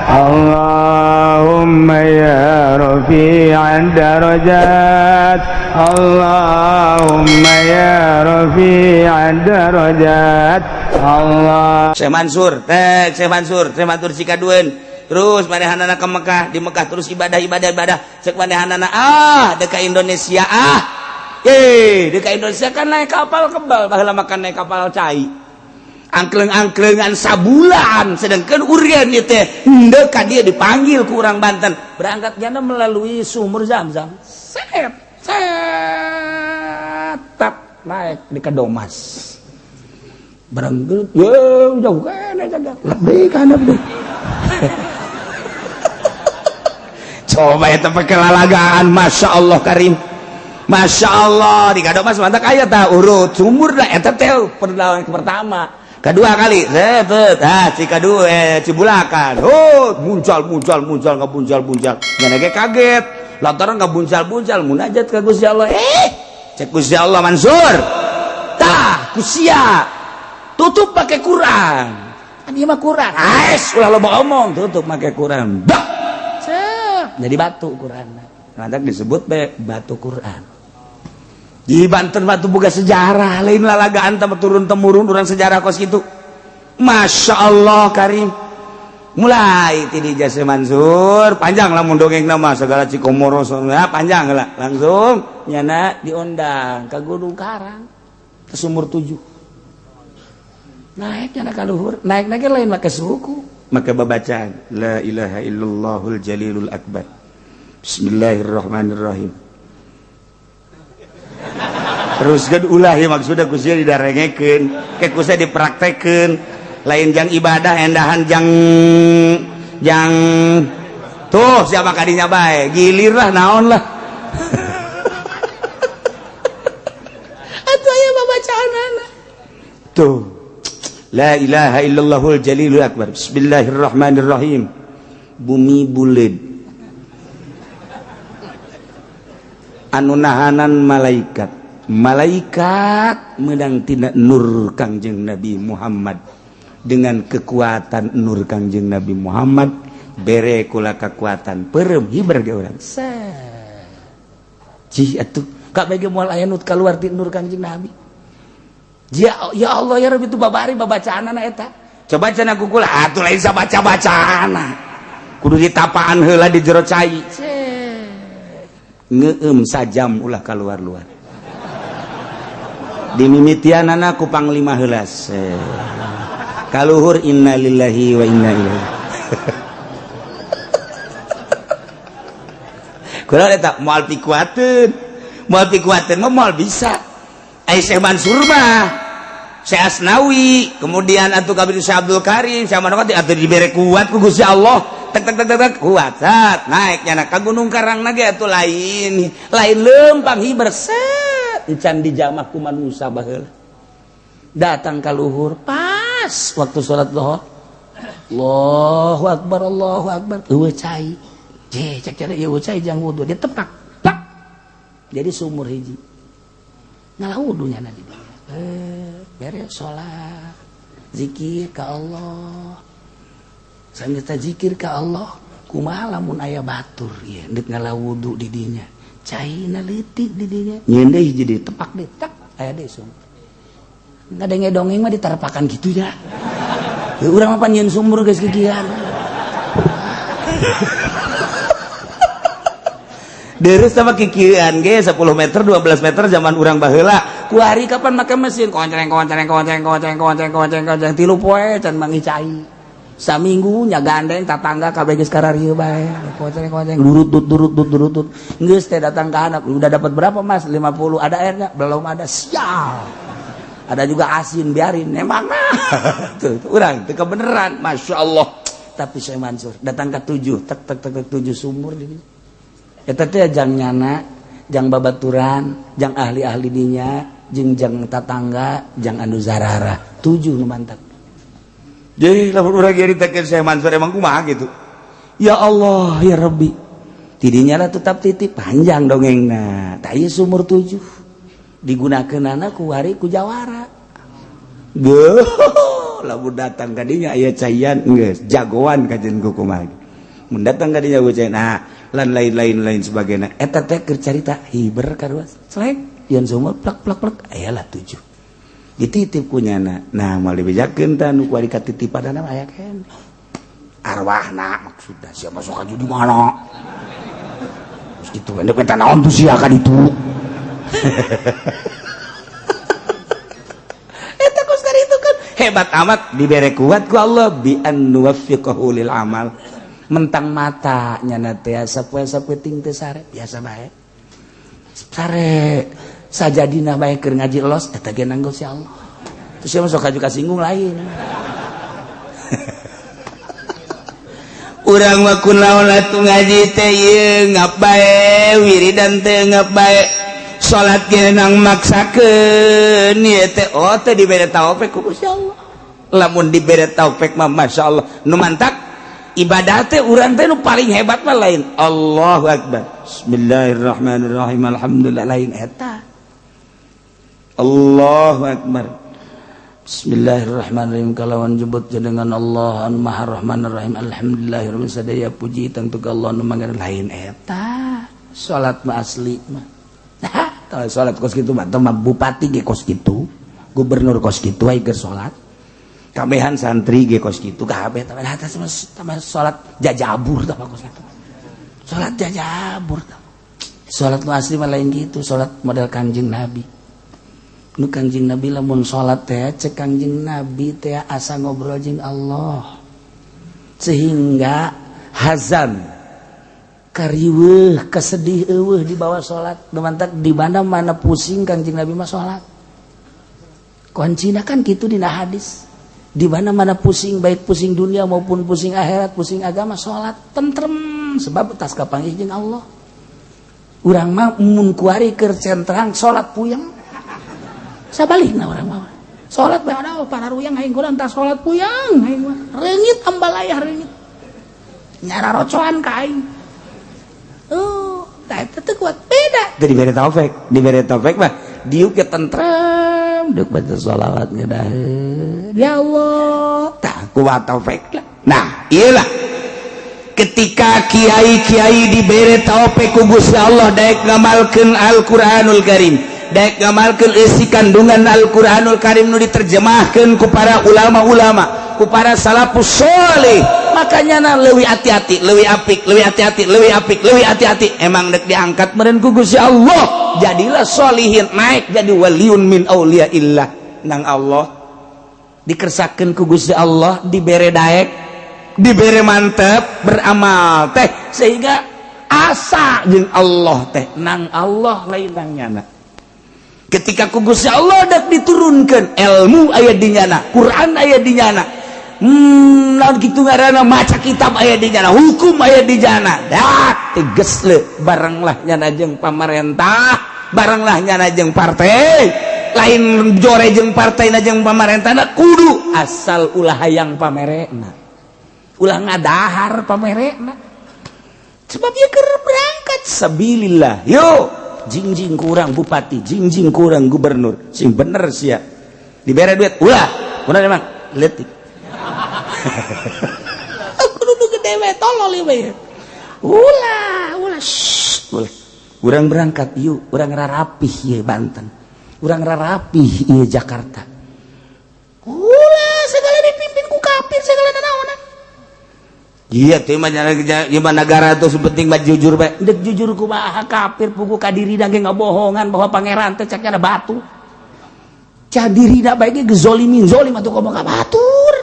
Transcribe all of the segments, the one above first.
Allahumma ya rafi'ad darajat, Allahumma ya rafi'ad darajat. Allah. Syekh Mansur, Syekh Mansur Cikadueun. Terus manehanana ke Mekah, di Mekah terus ibadah cek manehanana dekat Indonesia dekat Indonesia kan naik kapal kebal baheula makan naik kapal cai angkleng-angklengan sabulan sedangkan urang ieu teh dekat dia dipanggil ku urang Banten berangkatnya melalui sumur Zam-Zam tap naik di Kadomas berangkat jauh kan lebih kan lebih coba ya tempat kelalagaan, masya Allah karim, masya Allah di Kadomas mantap ayat tak urut sumur dah eta teh perlawanan pertama kedua kali si kedua Cibulakan muncul nggak kaget lantaran nggak buncal munajat ke Gusti Allah cek Gusti Allah Mansur tah kusia tutup pakai Quran dia mah Quran ulah lo ngomong tutup pakai Quran jadi batu Quran nanti disebut batu Quran di Banten batu boga sejarah lain lalagaan tambah turun-temurun orang sejarah kos gitu masya Allah karim mulai tadi Jasa Mansur panjang lah mundongeng nama segala Cikomoro panjang lah langsung nyana diundang ke Gunung Karang ke Sumur 7 naik nyana ka luhur naik lain make suku maka babacaan la ilaha illallahul jalilul akbar bismillahirrahmanirrahim terus kan ulah ya maksudnya kusnya didarengekeun ke kusnya dipraktekeun lain jang ibadah endahan jang tuh siapa kadinya bae gilir lah naon lah atuh aya babacaanana tuh la ilaha illallahul jalilul akbar bismillahirrahmanirrahim bumi buleud anu nahanan malaikat menang tina nur Kangjeng Nabi Muhammad dengan kekuatan nur Kangjeng Nabi Muhammad bere kula kekuatan perem hiber ge urang cih atuh ka bege moal aya nu kaluar ti nur Kangjeng Nabi ya Allah ya Rabbi itu babari babacaanana eta coba cenah kukula atuh lain sabaca-bacaana kudu ditapaan heula di jero cai ngeueum sajam ulah kaluar-luar dimimitianana ku panglima heula kaluhur innalillahi wa inna ilaihi kula eta moal pikuateun moal bisa Syekh Mansur mah Syekh Asnawi kemudian atuh kabeh Syekh Abdul Karim Syekh Manokati atuh dibere kuat ku Gusti Allah tek kuat naik nyana ka Gunung Karang ge atuh lain lempang hiber encan dijamak ku manusia baheula datang ka luhur pas waktu salat zuhur Allahu akbar eueuh cai cek cara eueuh cai jang wudu dia tepak tak jadi sumur hiji ngalah wudunya nanti beres sholat zikir ke Allah sambil zikir ke Allah kumaha lamun aya batur ya dek ngalah wudu di dinya caina leutik di dinya nyeun deui jadi tepak deui tak aya deui sumur ngadenge dongeng mah ditarepakan kitu nya urang mah pan nyeun sumur geus kikian Deres sama kikian ge 10 meter 12 meter zaman urang baheula ku hari kapan make mesin konceng tilu poe can mangi cai saminggu nya gandeng tatangga kabeh geus kararieu bae konceng durut geus teh datang ka anak udah dapat berapa Mas 50 ada airnya belum ada sial ada juga asin biarin emang tuh urang teu kebeneran masyaallah tapi Syekh Mansur datang ke 7 tek 7 sumur di eta teh jang nyana jang babaturan jang ahli-ahli dinya jang tatangga jang anu zarara 7 nu mantap jadi lamun urang nyaritakeun Syekh Mansur emang kumaha gitu ya Allah ya Rabbi tidinya lah tetap titip panjang dongengna tah ieu sumur 7 digunakeunana ku wari ku jawara lamun datang ka dinya aya cayan geus jagoan kajen ku kumaha mun datang ka dinya cayan nah lan lain-lain sebagainya eta teh keur carita hiber kadua selek yen sumur plak plak plak aya lah 7 dititip ku nyana nah moal dibejakeun tah nu kuari katitipadana aya kan arwahna maksudna sia masuk aju di mana terus kitu endek eta naon tuh sia ka ditu eta kos dari itu kan hebat amat dibere kuat ku Allah bi an nuwaffiqahu lil amal mentang mata nyana teh sapoe-sapoe ting teu sare biasa bae sare sajadina bae keur ngaji los eta ge nanggo si Allah terus sia masuk aju kasinggung lain urang mah kunaon atuh ngaji teh ieu ngap bae wiridan teh ngap bae salat ge nang maksakeun ieu teh oh teh dibere taufik ku Gusti Allah lamun dibere taufik mah masyaallah nu mantap ibadah teh urang teh nu paling hebat mah lain Allahu akbar bismillahirrahmanirrahim alhamdulillah lain eta Allahu akbar bismillahirrahmanirrahim kalawan jebut dengan Allah anu maha rahmanir rahim alhamdulillahirabbil sadaya puji tangtu ka Allah anu mangga lain eta salat mah asli mah tah salat kos kitu mah teh bupati ge kos kitu gubernur kos kitu aya keur salat kabehan santri ge kos kitu kabeh tah salat jajabur tah kos kitu salat jajabur tah salat nu asli mah lain kitu salat model Kanjeng Nabi nu Kanjeng Nabi lamun salat teh cek Kanjeng Nabi teh asa ngobrol jeung Allah sehingga hazan kariweuh kasedih eueuh di bawah salat numantak di mana pusing Kanjeng Nabi mah salat kuncina kan kitu dina hadis di mana pusing baik pusing dunia maupun pusing akhirat pusing agama salat tentrem sebab tas kapanggih jeung Allah urang mah mun kuari keur centrang salat puyeng sabalikna urang mah salat bae ada para ruyang aing kurang tah salat puyeng aing mah reungit ambalayah reungit nyara rocoan ka aing tah eta teh kuat beda teh dibere taufik mah diuk ge tentrem deuk baca shalawat ngeudaheun ya Allah tah kuat taufik lah nah iyalah ketika kiai-kiai dibere taufik ku Gusti Allah daek ngamalkeun Al-Qur'anul Karim daek ngamalkeun isi kandungan Al-Qur'anul Karim nu diterjemahkeun ku para ulama-ulama ku para salafus sholih makanya na leuwih hati-hati leuwih apik leuwih hati-hati leuwih apik leuwih hati-hati emang dek diangkat meureun ku Gusti Allah jadilah sholihin naik jadi waliun min auliyaillah nang Allah dikersakeun ku Gusti Allah dibere daek dibere mantep beramal teh sehingga asa jeung Allah teh nang Allah lain nang nyana ketika ku Gusti Allah dak diturunkeun ilmu aya di nyana Quran aya di nyana naon kitu ngaranna maca kitab aya di nyana hukum aya di nyana dak teges le bareng lah nyana jeung pamarentah bareng lah nyana jeung partai lain jore jeung partaina jeung pamarentahna kudu asal ulah hayang pamerena ulah ngadahar pamerena sebab ieu keur berangkat sabilillah yo jingjing kurang bupati jingjing kurang gubernur sing bener sia dibere duit ulah kunaon emang leutik kudu gede we tolol we ulah urang berangkat ieu urang rarapih ieu Banten urang rarapih ieu Jakarta ulah segala dipimpin ku kafir segala naonan iya teh mah negara tuh sepenting mah jujur bae dek jujur kumaha kafir pugu ka dirina ge ngabohongan bahwa pangeran teh cakna batu ca dirina bae ge gezolimin zolim atuh ngomong ka batur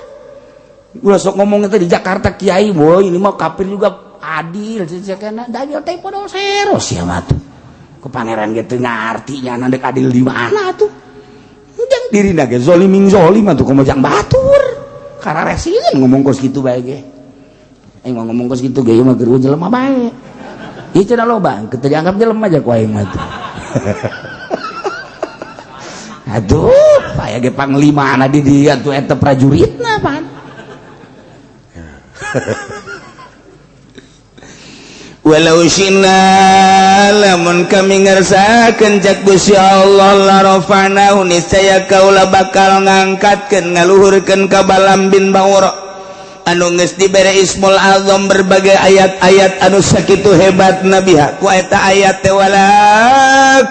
ulah sok ngomong teh di Jakarta kiai boy ini mah kafir juga adil cakna dalil teh podo sero sia mah tuh ku pangeran ge teu ngarti nya dek adil di mana atuh jang dirina ge zolimin zolim atuh kumaha jang batur kararesieun ngomong kos kitu bae ge aing mah ngomong kos kitu ge ieu mah keur jelema bae. Ieu cenah loba, keur dianggap jelema aja ku aing mah teh. Aduh, aya ge panglima di dieu atuh eta prajuritna pan. walau syi'na lamun kami ngarsakeun cak Gusti Allah la rafa'nahu niscaya kaula bakal ngangkatkeun ngaluhurkeun ka Balam bin Ba'ura anu geus dibere Ismul Azam berbagai ayat-ayat anu sakitu hebat nabiha ku eta ayat teh walakinnahu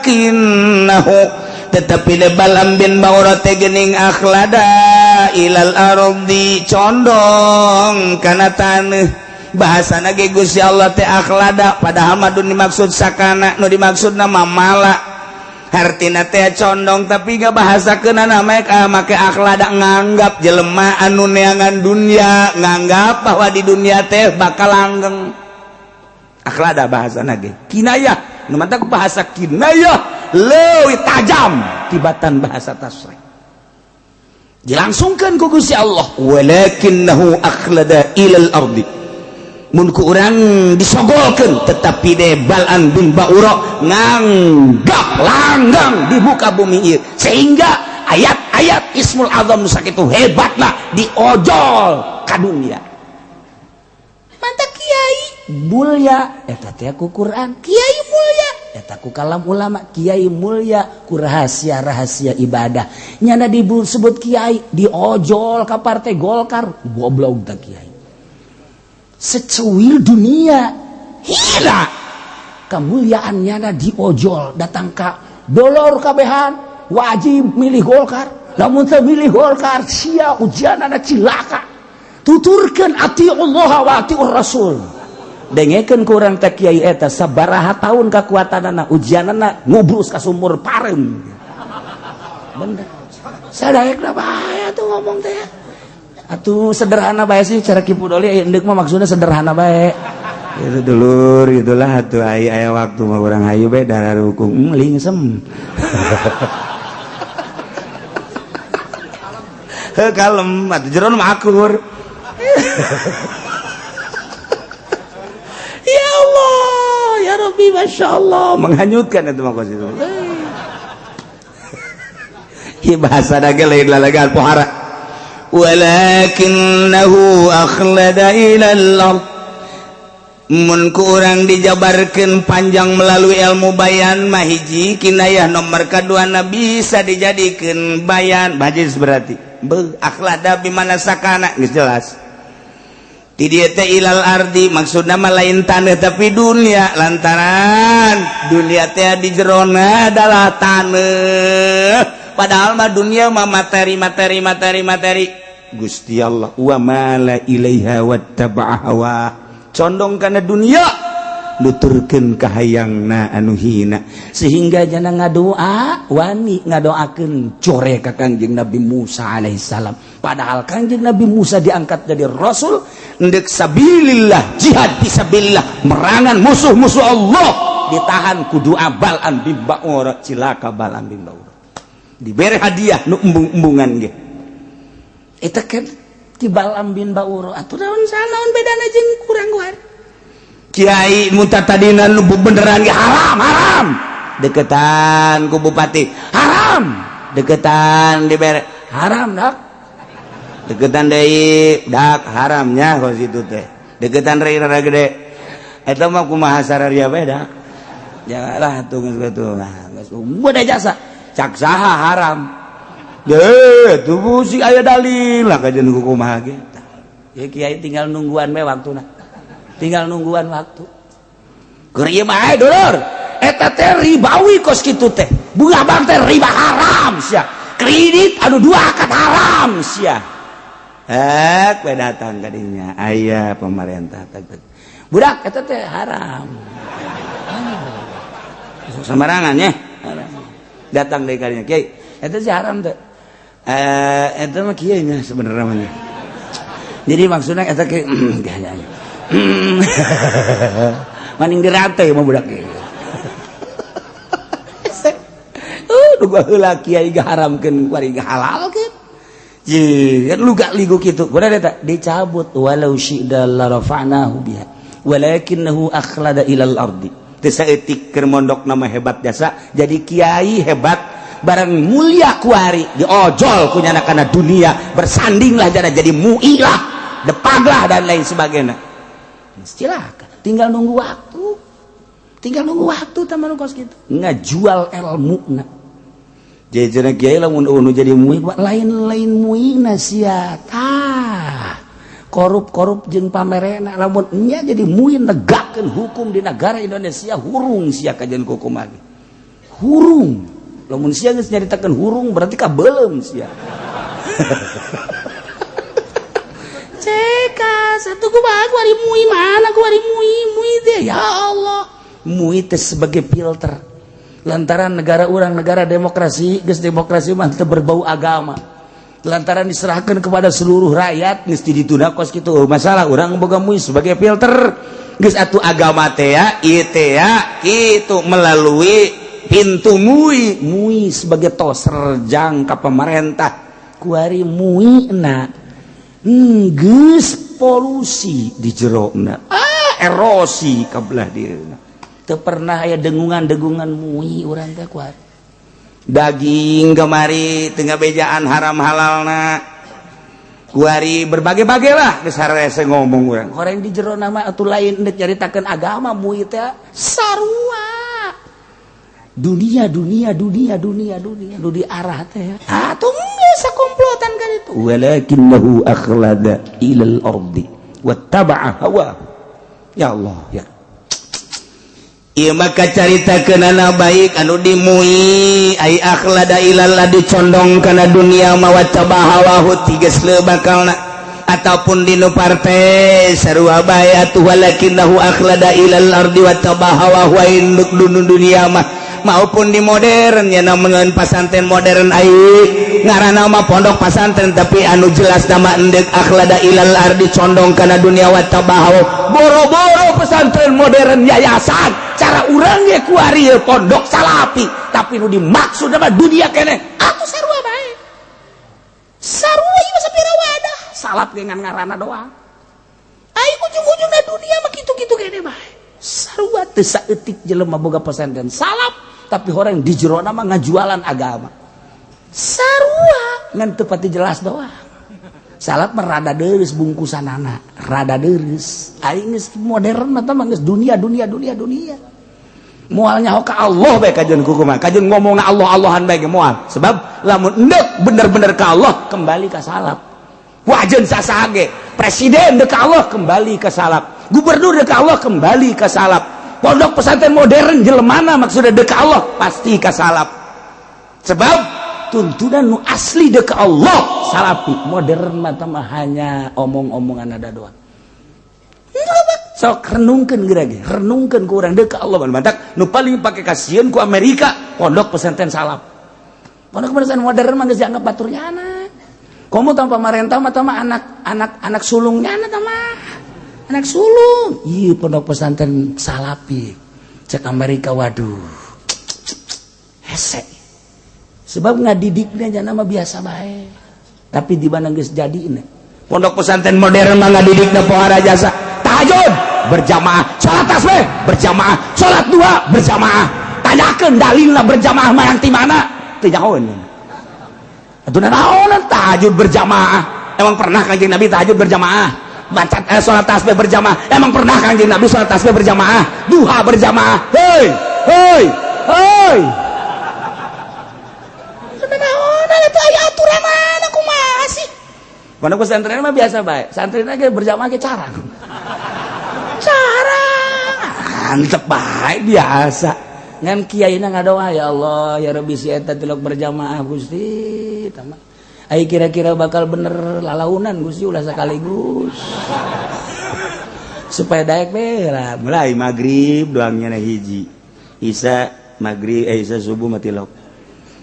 tetapi de Balam bin Ba'ura teh geuning akhlada ilal ardi condong kana taneuh bahasana ge Gusti Allah teh akhlada padahal mah dimaksud sakana nu dimaksud nama mala hartina teh condong tapi gak bahasakeunana make akhlada nganggap jelema anu neangan dunia nganggap bahwa di dunia teh bakal langgeng akhlada bahasana ge kinayah nu mantap bahasa kinayah leuwih tajam tibatan bahasa tasrif dilangsungkeun ku Gusti Allah walakinnahu akhlada ilal ardi mun ku urang disogolkeun tetapi de Balam bin Ba'ura nganggap langgang di muka bumi ieu sehingga ayat-ayat Ismul Azam sakitu hebatna diojol ka dunia mantap kiai mulia eta teh ku Quran kiai mulia eta ku kalam ulama kiai mulia ku rahasia-rahasia ibadah nyana disebut kiai diojol ka partai Golkar goblok teh kiai secuil dunia hila kemuliaannya diojol datang ka dolor kabehan wajib milih Golkar lamun teu milih Golkar sia ujianana cilaka tuturkeun ati Allah wa atiur Rasul dengekeun ku urang teh kiai eta sabaraha taun kakuatanana ujianana ngubrus ka sumur parem bener sadaekna bahaya tuh ngomong teh atuh sederhana bae sih cara kipu doli endek mah maksudnya sederhana bae itu dulur gitulah atuh aya waktu mah urang hayu bae darah rukung lingsem he kalem atuh jeron mah akur ya Allah ya Rabbi Masya Allah menghanyutkan itu mah itu ieu bahasa dage lain lalagan pohara walakinnahu akhlada ilal ard mun ku urang dijabarkeun panjang melalui ilmu bayan mah hiji kinayah nomor kadua na bisa dijadikeun bayan bajis berarti akhlada bimana sakana geus jelas ti dieu teh ilal ardi maksudna mah lain taneuh tapi dunia lantaran dunia teh di jerona adalah taneuh padahal mah dunia mah materi Gusti Allah wa mala ilaiha wattaba'a hawa condong kana dunia nuturkeun ka hayangna anu hina sehingga jana ngadoa wani ngadoakeun core ka Kangjeng Nabi Musa alaihissalam padahal Kangjeng Nabi Musa diangkat jadi rasul endek sabilillah jihad fisabilillah merangan musuh-musuh Allah ditahan ku doa Balam bin Ba'ura cilaka Balam bin Ba'ura dibere hadiah nu embung-embungan ge eta kan ti Balam bin Ba'ura atuh naon salaon bedana jeung kurang guar kiai muntah tadina nu beneran ge haram deketan ku bupati haram deketan dibere haram dak deketan deui dak haramnya kos itu teh deketan rada gede eta mah kumaha sararia bae dak janganlah atuh geus kitu geus beda jasa cak saha haram deh tuh si aya dalil lah kajian kumaha ge ya kiai tinggal nungguan we waktuna tinggal nungguan waktu keur ieu mah dulur eta teh ribawi kos kitu teh bunga bang teh riba haram sia kredit anu dua akad haram sia we datang ka dinya aya pemerintah teh budak eta teh haram sembarangan nya datang deui ka dinya kiai eta sih haram teh eta mah kieu nya sebenarnya mah jadi maksudnya eta ke maning dirate mah budak ieu duga heula kiai gaharamkeun kuari gahalalkeun jeung luga ligu kitu kumaha eta dicabut walau syi'da la rafa'nahu biha walakinnahu akhlada ilal ardi teu saeutik keur mondok nama hebat jasa jadi kiai hebat barang mulia kuari diojol kunyana kana dunia bersandinglah jadi mu'ilah depaglah dan lain sebagainya silakan, tinggal nunggu waktu taman kos gitu ngajual ilmu na jajaran kiai lamun jadi muid lain muina sia tah korup jeung pamerena lamun nya jadi muid negakkeun hukum di negara Indonesia hurung sia kajian hukum lagi hurung lamun sia geus nyaritakeun hurung berarti kabeulem sia satu ku ari mui mana ku ari mui teh ya Allah mui teh sebagai filter lantaran negara urang negara demokrasi geus demokrasi mah teu berbau agama lantaran diserahkan kepada seluruh rakyat geus ditunda kos kitu masalah urang boga mui sebagai filter geus atuh agama teh ya ieu teh ya kitu melalui pintu mui sebagai toser jang ka pemerintah ku ari mui na geus polusi di jerona erosi kabelah dirinya teu pernah aya dengungan mui urang teh kuat daging kemari tengah bejaan haram halalna kuari berbagai-bagai lah geus harese ngomong urang horeng di jerona mah atuh lain endek nyaritakeun agama mui teh sarua dunia nu diarah teh atuh geus komplotan kan itu walakinnahu akhlada ilal ardi wattaba'a hawa ya Allah ya ieu maka caritakeun anu baik anu dimui ai akhlada ilal ladzi condong kana dunia ma wattaba'a hawahu tigas leu bakalna ataupun dinu partai sarua bae atuh walakinnahu akhlada ilal ardi wattaba'a hawahu induk dunia mah maupun di modern ya namun pasantren modern ai ngaranna mah pondok pasantren tapi anu jelas nama endek akhlada ilal ardi condong kana dunia wa tabahu boro-boro pesantren modern yayasan cara urang ge ku ari pondok salapi tapi nu dimaksud mah dunia keneh atuh sarua bae sarua ieu sapira wadah salap dengan ngaranna doang ai ujung-ujungna dunia mah kitu-kitu keneh bae sarua teu saeutik jelema boga pesantren salap tapi orang di jerona mah ngajualan agama sarua ngan teu pati jelas doang salap mah rada deureus bungkusanana rada deureus aing geus modern mah teh geus dunia moal nyaho ka Allah bae kajeun kukumaha kajeun ngomongna Allah-Allahan bae ge moal sebab lamun endek bener-bener ka Allah kembali ka salap wajeun sasaha ge presiden deuk ka Allah kembali ka salap gubernur deuk ka Allah kembali ka salap pondok pesantren modern jelemana maksudnya deuk ka Allah pasti ka salap sebab tuntunan nu asli deuk ka Allah salapi modern mah hanya omong-omongan ada doang sok renungkeun geura ge renungkeun ku urang deuk ka Allah mantak nu paling pake kasieun ku Amerika pondok pesantren salap pondok pesantren modern mah geus dianggap batur nyana komo tanpa pemerintah mah anak sulungnya anak sulung iya pondok pesantren salapi cek Amerika waduh hese sebab ngadidiknya jangan nama biasa baik tapi di mana geus jadiin pondok pesantren modern mah ngadidikna pohara jasa tahajud berjamaah salat tasbih berjamaah salat dua berjamaah tanyakeun dalilna berjamaah mah yang ti mana teu nyahoeun atuh naon tahajud berjamaah emang pernah kanjeng Nabi tahajud berjamaah baca sholat tasbih berjamaah emang pernah kanjeng Nabi sholat tasbih berjamaah duha berjamaah hei naon eta aya aturanna kumaha sih pondok pesantren mah biasa bae santrin ge berjamaah ge carang antep bae biasa ngan kiaina ngadoa ya Allah ya Rabbi si eta tilok berjamaah Gusti tamah ai kira-kira bakal bener lalaunan Gusti ulah sakaligus supaya daek bela mulai maghrib doangnya na hiji isya maghrib isya subuh mah tilok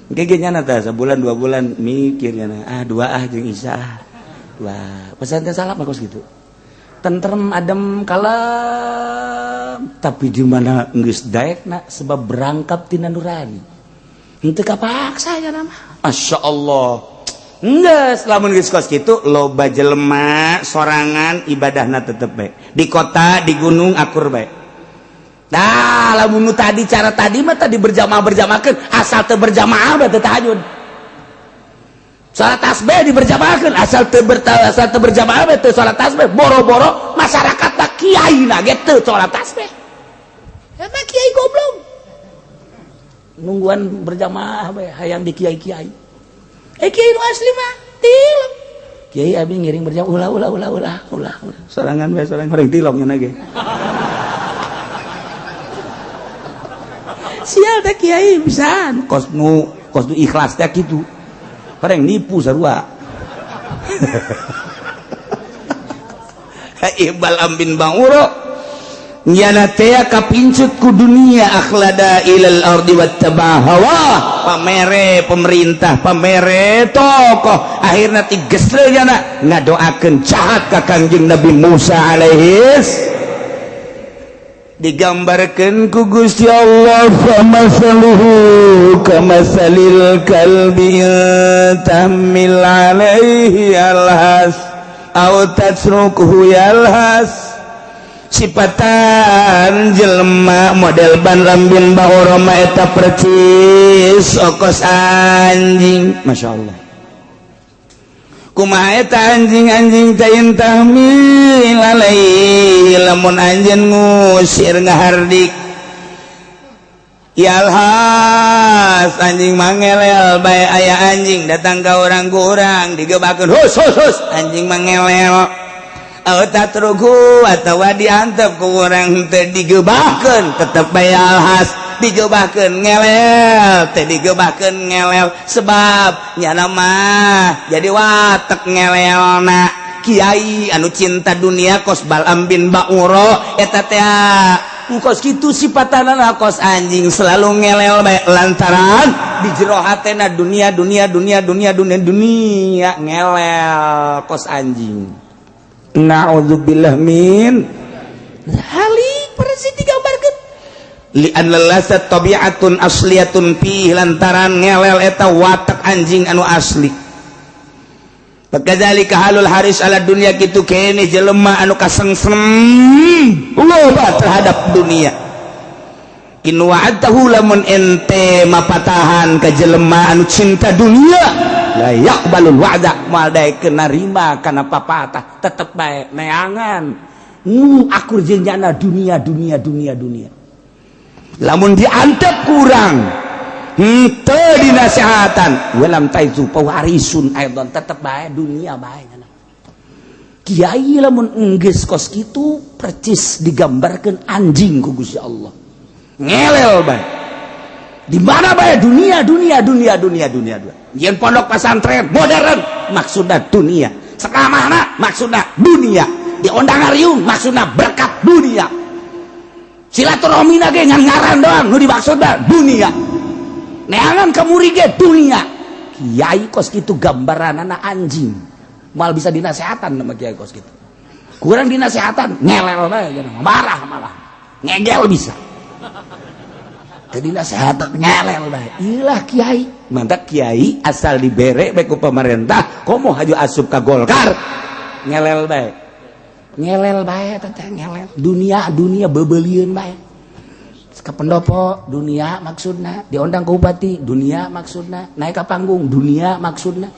engke nya tah sabulan 2 bulan mikirnya dua jeung isya dua pesantren salap mah kos kitu tentrem adem kalem tapi di mana geus daekna sebab berangkat tina nurani henteu kapaksa ya nama masyaallah geus lamun geus kos kitu loba jelema sorangan ibadahna tetep bae di kota di gunung akur bae nah lamun nu tadi cara tadi mah tadi berjamaah-berjamaahkeun asal teu berjamaah berarti tahajud salat tasbih diberjamaahkeun asal teu berjamaah berarti salat tasbih boro-boro masyarakat tak kiai na ge teu salat tasbih. Eta kiai goblok. Nungguan berjamaah bae hayang di kiai-kiai. Kiai nu asli mah tilok. Kiai abi ngiring berjamaah ulah. Sorangan bae sorang horeng tiloknya na ge. Sial teh kiai pisan. Kos nu ikhlas teh kitu. Horeng nipu sarua. Iqbal ambin banguro nyana teh kapincut ku dunia akhlada ilal ardi wattabahawa pamere pemerintah pamere tokoh akhirna tigesle nyana ngadoakeun jahat ka Kangjeng Nabi Musa alaihis digambarkeun ku Gusti Allah famasaluhu kamasalil kalbi tamil alaihi alhas au tatsrukuhu yalhas sifatan jelema model ban lambin bahoro mah eta percis okos anjing masyaallah kumaha eta anjing tain tahmil alaihi lamun anjeun ngusir ngahardik yalhas anjing mangelel bae aya anjing datang ka urang digebakeun hus anjing mangelel tatrugu atawa diantep ku urang teu digebakeun tetep bae yalhas digebakeun ngelel teu digebakeun ngelel sebab nyana mah jadi watek ngelelna kiai anu cinta dunia kos Bal'am bin Ba'uro eta teh kos kitu sipatanana kos anjing selalu ngelel bae lantaran di jero hatena dunia ngelel kos anjing. Na'udzubillah min halik persis digambarkeun li anna lasat tabi'atun asliyatun fi lantaran ngelel eta watak anjing anu asli. Pakadzalika halul haris ala dunia kitu kene jelema anu kasengsem loba terhadap dunia. In wa'atahu lamun ente mapatahan ka jelema anu cinta dunia la yaqbalul wa'da moal daekeun narima kana papatah tetep bae neangan akur jenjana dunia. Lamun diantep kurang teu dinasihatan walam taizu pawarisun aidon tetep bae dunia bae kiai lamun enggeus kos kitu percis digambarkeun anjing ku Gusti Allah ngelel bae di mana bae dunia yen pondok pesantren modern maksudna dunia sakamahna maksudna dunia di ondangarium maksudna berkat dunia silaturahmi ge ngan ngaran doang nu dimaksudna dunia neangan ka murid ge dunia kiai kos kitu gambaranana anjing mal bisa dinasehatan sama kiai kos kitu kurang dinasehatan ngelel bae marah malah ngegel bisa jadi nasihat ngelel bae ilah kiai mantap kiai asal dibere bae ku pemerintah komo haju asup ka Golkar ngelel bae teteh ngelel dunia beubeuleun bae ka pendopo dunia maksudna diondang ku bupati dunia maksudna naik ka panggung dunia maksudna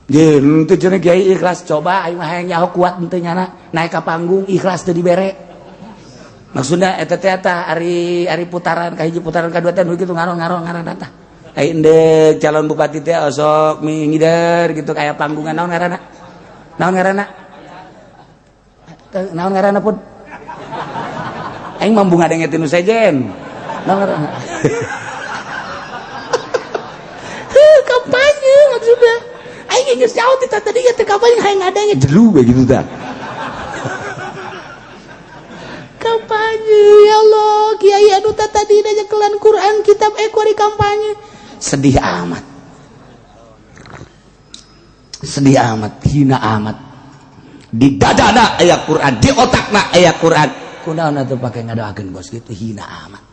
geun teu cenah kiai ikhlas coba aing mah hayang nyaho kuat teu nyana naik ka panggung ikhlas teu dibere maksudna eta teh ari putaran ka hiji putaran kadua teh nu kitu ngaron tah ai endek calon bupati teh osok ngider gitu kayak panggungan naon ngaranna pun aing mah bunga dengetin nu sejen naon ngaranna kampanye maksudna aing geus nyaho ti tadi teh kampanye hayang ngadenge jelu we gitu tah kampanye ya Allah kiai anu tadi nyakelan Quran kitab kuari kampanye sedih amat hina amat di dadana aya Quran di otakna aya Quran kunaon atuh pake ngadoakeun bos kitu hina amat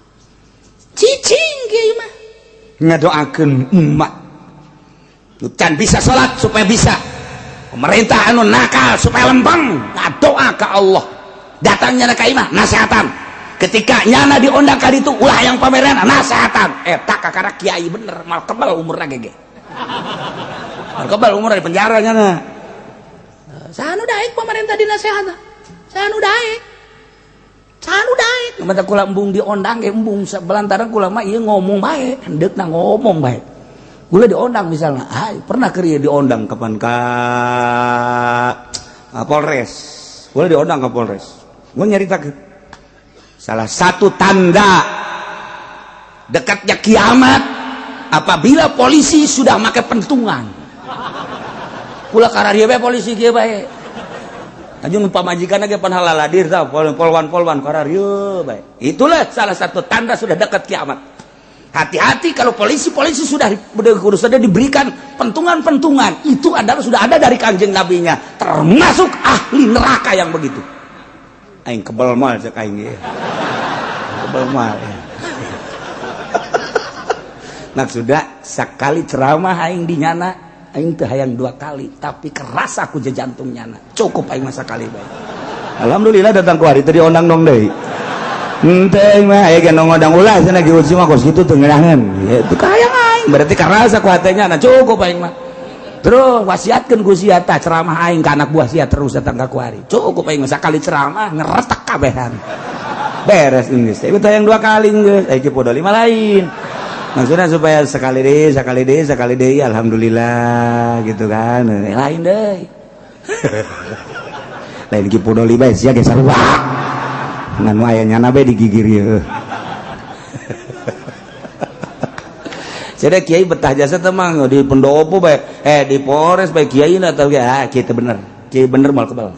cicing kiai mah ngadoakeun umat can bisa salat supaya bisa pemerintah anu nakal supaya lempeng ngadoa ka Allah datangnya ka imah nasihatan ketika nyana diondang ka ditu ulah yang pameran nasihatan eta kakara kiai bener mal kebal umurna gege mal kebal umurna di penjara nyana sanu daek pemerintah dinasihatan Sanu daek. Mata kula embung diondang ge embung belantaran kula mah ieu ngomong bae, hendeukna ngomong bae. Kula diondang misalnya, pernah keur diondang kapan ka Polres. Kula diondang ke Polres. Gua nyaritakeun. Salah satu tanda dekatnya kiamat apabila polisi sudah make pentungan. Kula kararieu bae polisi kieu bae. Ajung pamajikan ge pan halaladir tah polwan kararieu bae. Itulah salah satu tanda sudah dekat kiamat. Hati-hati kalau polisi sudah diberikan pentungan-pentungan. Itu adalah sudah ada dari Kanjeng Nabinya, termasuk ahli neraka yang begitu. Aing kebal mal cek aing ge. Kebal mal. Nah sudah sekali ceramah aing di nyana, aing teu hayang 2 kali, tapi keras aku je jantung nyana. Cukup aing masa kali bae. Alhamdulillah datang ku hari teh diondang dong deui. Henteu mah aya ge ngodang ulah cenah ge uji mah kos kitu teu ngeunaheun. Ya teu kahayang aing, berarti keras aku hatenya na cukup aing mah. Terus wasiatkeun ku sia tah ceramah aing ka anak buah sia terus datang ka kuari. Cukup aing mah sakali ceramah ngeretek kabehan. Beres geus. Tapi tayang 2 kali geus. Aya ki podo 5 lain. Maksudnya supaya sekali deh, alhamdulillah gitu kan. Lain deh. Lain ki podo 5 sia ge sarua. Ngan aya nyana bae digigir ieu. Jadi kiai betah jasa temang di pendopo bae, di Polres bae kiai na tau ge, kiai teh bener. Kiai bener moal kebal.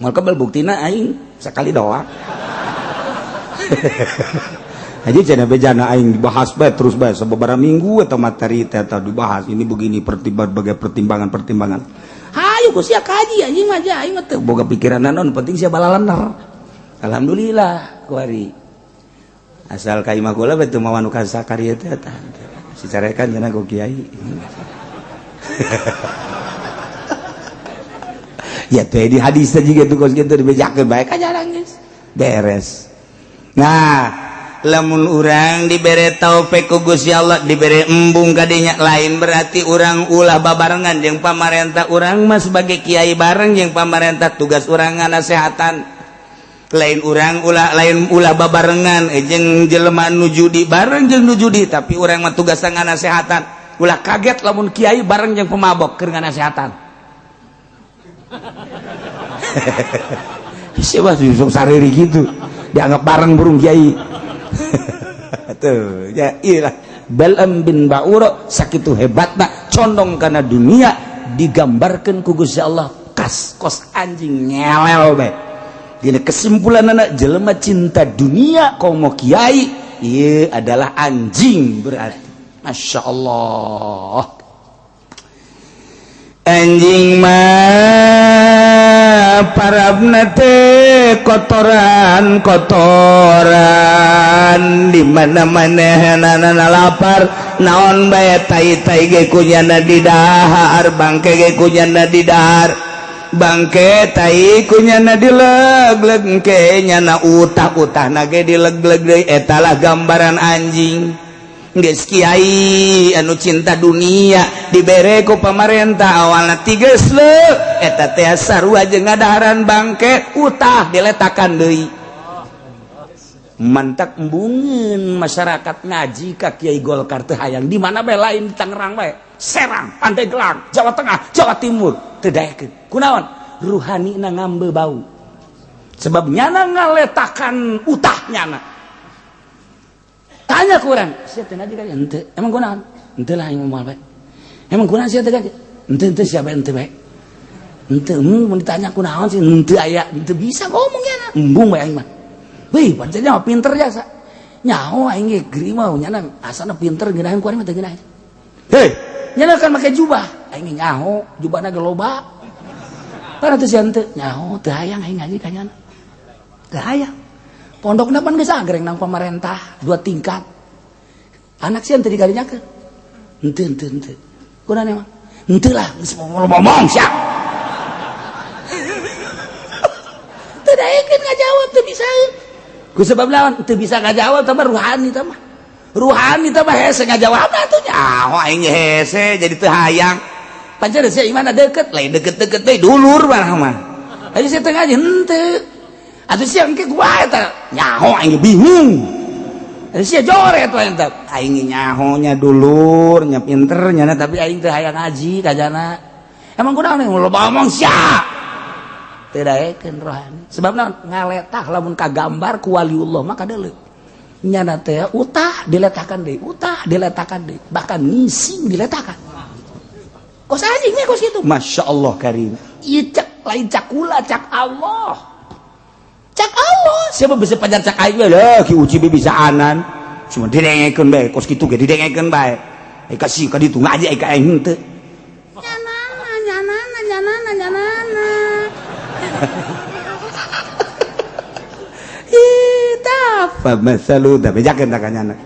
Moal kebal buktina aing sakali doang. Aja cenah bejana aing dibahas bae terus bae sababaraha minggu eta materi teh dibahas ini begini pertimbangan. Hayu ku sia kaji anjing mah aing mah teu boga pikiran naon penting sia balalener. Alhamdulillah kuari. Asal ka imah kula betul mawan ka sakarieu teh eta. Sicarekan cenah ku kiai. Ya teh di hadis teh juga tuh kos kitu dibejakeun bae ka jarang geus. Beres. Nah, lamun urang dibere taufik ku Gusti Allah dibere embung ka dinya lain berarti urang ulah babarengan jeung pamarentah urang mah sebagai kiai bareng jeung pamarentah tugas urang ngasehatan. Lain urang ulah babarengan jeung jelema nu judi bareng jeung nu judi tapi urang mah tugas ngasehatan. Ulah kaget lamun kiai bareng jeung pemabok keur ngasehatan. Siapa sih sok sariri gitu dianggap bareng burung kiai. Tuh ya iyalah Balam bin Ba'ura sakitu hebatna condong kana dunia digambarkeun ku Gusti Allah kos anjing ngelel bae. Dina kesimpulan anak jelema cinta dunia komo kiai ieu adalah anjing berarti. Masya Allah. Anjing mah parabna teh kotoran di mana-mana hanana lapar naon bae tai-tai ge kunyana di dahar bangke ge kunyana di dahar bangke tai kunyana dileg-leg ke nyana utah-utahna ge dileg-leg deui eta lah gambaran anjing. Geus kiai anu cinta dunia dibere ku pamarentah awalna tigeus leuk eta teh sarua jeung ngadaharan bangke utah diletakan deui. Mantak embungeun masyarakat ngaji ka Kiai Golkar teu hayang di mana bae lain di Tangerang bae, Serang, Pandeglang, Jawa Tengah, Jawa Timur teu daekeun. Kunaon? Ruhanina ngambe bau. Sebab nyana ngaletakan utah nyana. Tanya ke orang, siapa teh ngaji kali? Ente, emang kunaon? Ente lah yang moal bae. Emang kunaon siapa teh ngaji? Ente siapa ente bae? Ente, mun ditanya kunaon sih? Ente aya, ente bisa ngomong nyana. Embung bae aing mah. Wih, pancen nyaho pinter jasa. Nyaho aing ge geri mah nyana asana pinter ngeunaheun ku ari mah teu ngeunaheun. Hei, nyana kan make jubah. Aing nyaho, jubahna ge loba. Kana teh sia ente, nyaho teu hayang aing ngaji ka nyana. Teu hayang. Pondokna pan geus agreng nang pamarentah 2 tingkat. Anak sieun teu digarinyakeun. Henteu. Kunaon emang? Henteu lah, geus ngomong sia. Teu daekeun ngajawab teu bisa. Ku sebab lawan teu bisa ngajawab tah ruhani tah mah. Ruhani tah mah hese ngajawabna atuh nyaho aing hese jadi teu hayang. Pancen sia imana deukeut, lain deukeut-deukeut deui dulur mah. aja saya tengah aja henteu atuh sia engke kumaha eta nyaho aing bingung sia jore eta ente aing nyahonya dulur nya pinter nyana tapi aing teu hayang ngaji kajana emang kunaon lo ngomong sia teu daekeun rohani sebabna ngaletah lamun kagambar ku waliullah mah kadeuleu nyana teh utah diletakkan deui bahkan ngising diletakkan kos anjing nih kos itu masya Allah karim ieu cak lain cak kula cak Allah siapa bisa pajar cak aing lah ki uji bisaanan cuma didengekeun bae kos kitu ge didengekeun bae kasih ka ditu ngaji ka aing henteu nyanana famasalu da bejakeun ta kanyana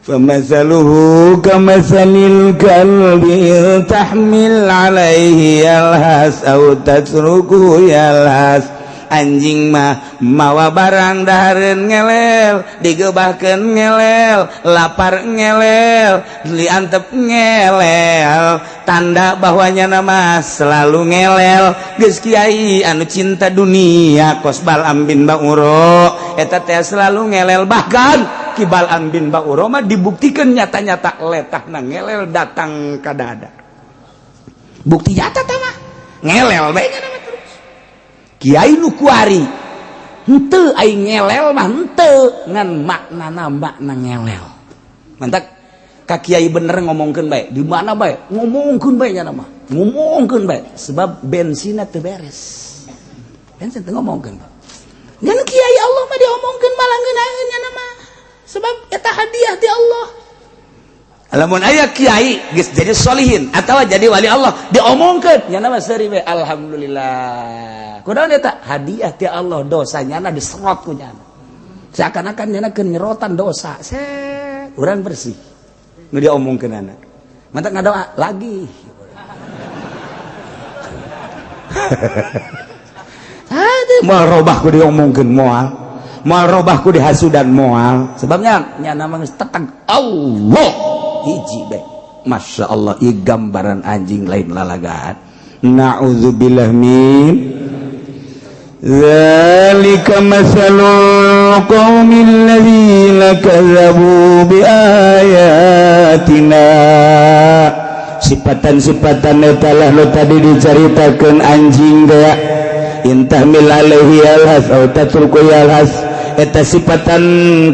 famasaluhu kamasalil kalbi tahmil alaihi yalhas aw tatruku yalhas anjing mah mawa barang dahareun ngelel digebahkeun ngelel lapar ngelel diantep ngelel tanda bahwanya nama selalu ngelel geus kiai anu cinta dunia kos Bal'am bin Ba'uro eta teh selalu ngelel bahkan ki Bal'am bin Ba'uro mah dibuktikan nyata-nyata letahna ngelel datang ka dada bukti nyata teh mah ngelel bae nya Kiai nu kuari henteu aing ngelel mah henteu ngan maknana makna ngelel mantap ka kiai bener ngomongkeun bae di mana bae ngomongkeun bae nya mah ngomongkeun bae sebab bensinna teu beres bensin teu ngomongkeun ngan kiai Allah mah diomongkeun malangkeun nya mah sebab eta hadiah ti Allah lamun aya kiai geus jadi solihin atawa jadi wali Allah diomongkeun nya mah seuri we alhamdulillah kunaon eta hadiah ti Allah dosanya diserot ku nya seakan-akan nya nyerotan dosa urang bersih nu diomongkeun anak mantap ngadoa lagi moal robah ku diomongkeun moal robah ku dihasudan moal sebabnya nya nama geus teteg Allah hiji bae masya Allah ieu gambaran anjing lain lalagaan na'udzubillah min dzalika masalul qaumil ladzina kadzabu biayatina sifatan-sifatan eta lah nu tadi dicaritakeun anjing teh intahmil alaihi alhas aw tatruku alhas eta sifatan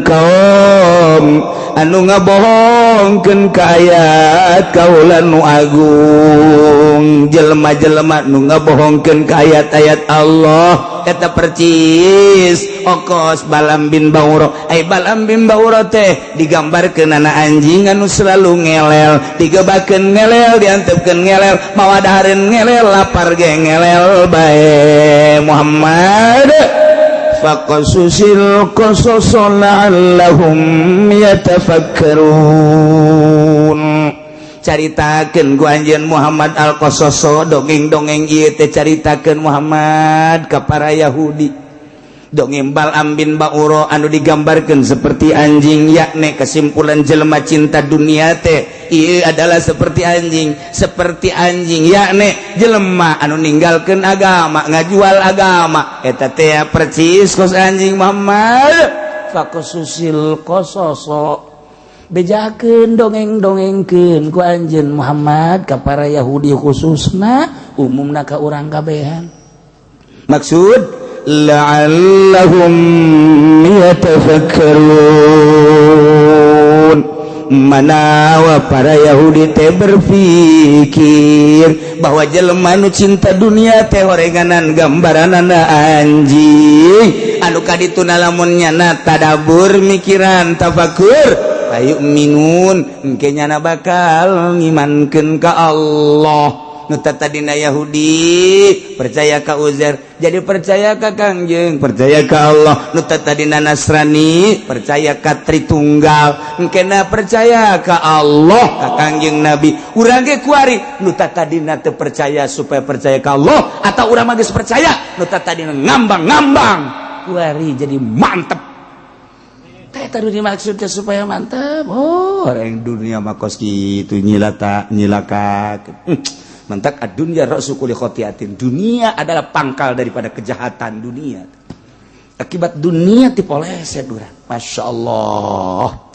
kaum anu ngabohongkeun ka ayat kaula nu agung jelema-jelema nu ngabohongkeun ka ayat-ayat Allah eta percis okos Bal'am bin Ba'uro Bal'am bin Ba'uro teh digambarkeun ana anjing anu selalu ngelel digebakeun ngelel diantepkeun ngelel mawa dahareun ngelel lapar ge ngelel bae Muhammad faqasusil qasasa la'allahum yatafakkarun caritakeun ku anjeun Muhammad al-qasasa dongeng-dongeng ieu teh caritakeun Muhammad ka para Yahudi dongeng Bal'am bin Ba'uro anu digambarkeun seperti anjing yakni kesimpulan jelema cinta dunia teh ieu adalah seperti anjing yakni jelema anu ninggalkeun agama ngajual agama eta teh percis kos anjing Muhammad faqasusil qasasa bejakeun dongeng-dongengkeun ku anjeun Muhammad ka para Yahudi khususna umumna ka urang kabehan maksud la'allahum yatafakkarun manawa para Yahudi teh berpikir bahwa jelema nu cinta dunia teh horenganan gambaranana anjing anu kadituna lamun nyana tadabur mikiran tafakur ayu minun engke nyana bakal ngimankeun ka Allah nu tadina Yahudi percaya ka Uzair jadi percaya ka Kangjeng percaya ka Allah nu tadina Nasrani percaya ka Tritunggal engkena percaya ka Allah ka Kangjeng Nabi urang ge kuari nu tadina teu percaya supaya percaya ka Allah atau urang mah geus percaya nu tadina ngambang-ngambang kuari jadi mantep teh tadi dimaksudnya supaya mantep oh orang dunia mah kos kitu nyilaka mentak ad-dunya ra'su kulli khotiatin. Dunia adalah pangkal daripada kejahatan dunia. Akibat dunia tipoleset urang. Masya Allah.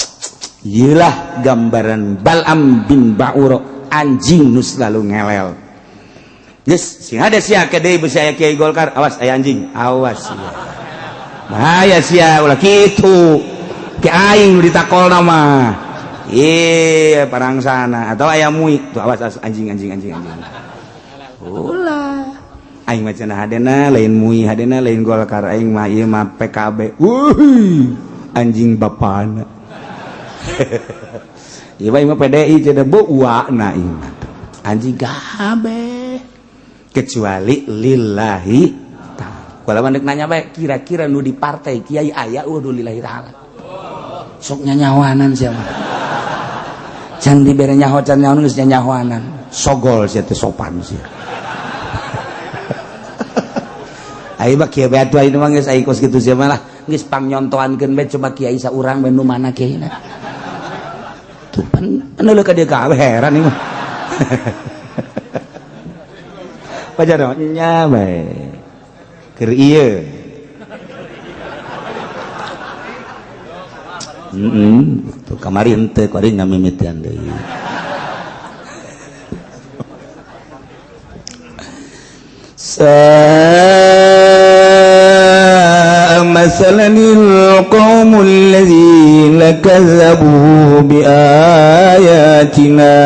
Iyalah gambaran Bal'am bin Ba'uro, anjing nu selalu ngelel. Yes, sing ada sia ke deui beusi aya Kiai Golkar, awas aya anjing, awas sia. Bahaya sia ulah kitu. Ke aing nu ditakolna mah. Parangsana atau aya mui, tuh awas anjing. Ulah. Aing mah cenah hadena lain mui, hadena lain Golkar, aing mah ieu mah PKB. Anjing bapana. Ieu mah PDI cenah beuwana ieu mah. Anjing kabeh. Kecuali lillahi ta'ala. Kalau mandek nanya baik, kira-kira nu di partai kiai aya udah lillahi ta'ala. Sok nyanyawanan siapa? Can dibere nyaho can nyaho geus nyanyawanan. Sogol sia teh sopan sia. Ai mah kieu bae atuh ayeuna mah geus aya kos kitu sia mah lah. Geus pangnyontoankeun bae coba kiai saurang bae nu mana kiaina. Tuh pan neuleuh ka dieu kabeh heran ieu mah. Pajar nya bae. Keur ieu. Tuh kamari henteu kuring ngamimitian deui. Masalanil qaumul ladzina kazzabu bi ayatina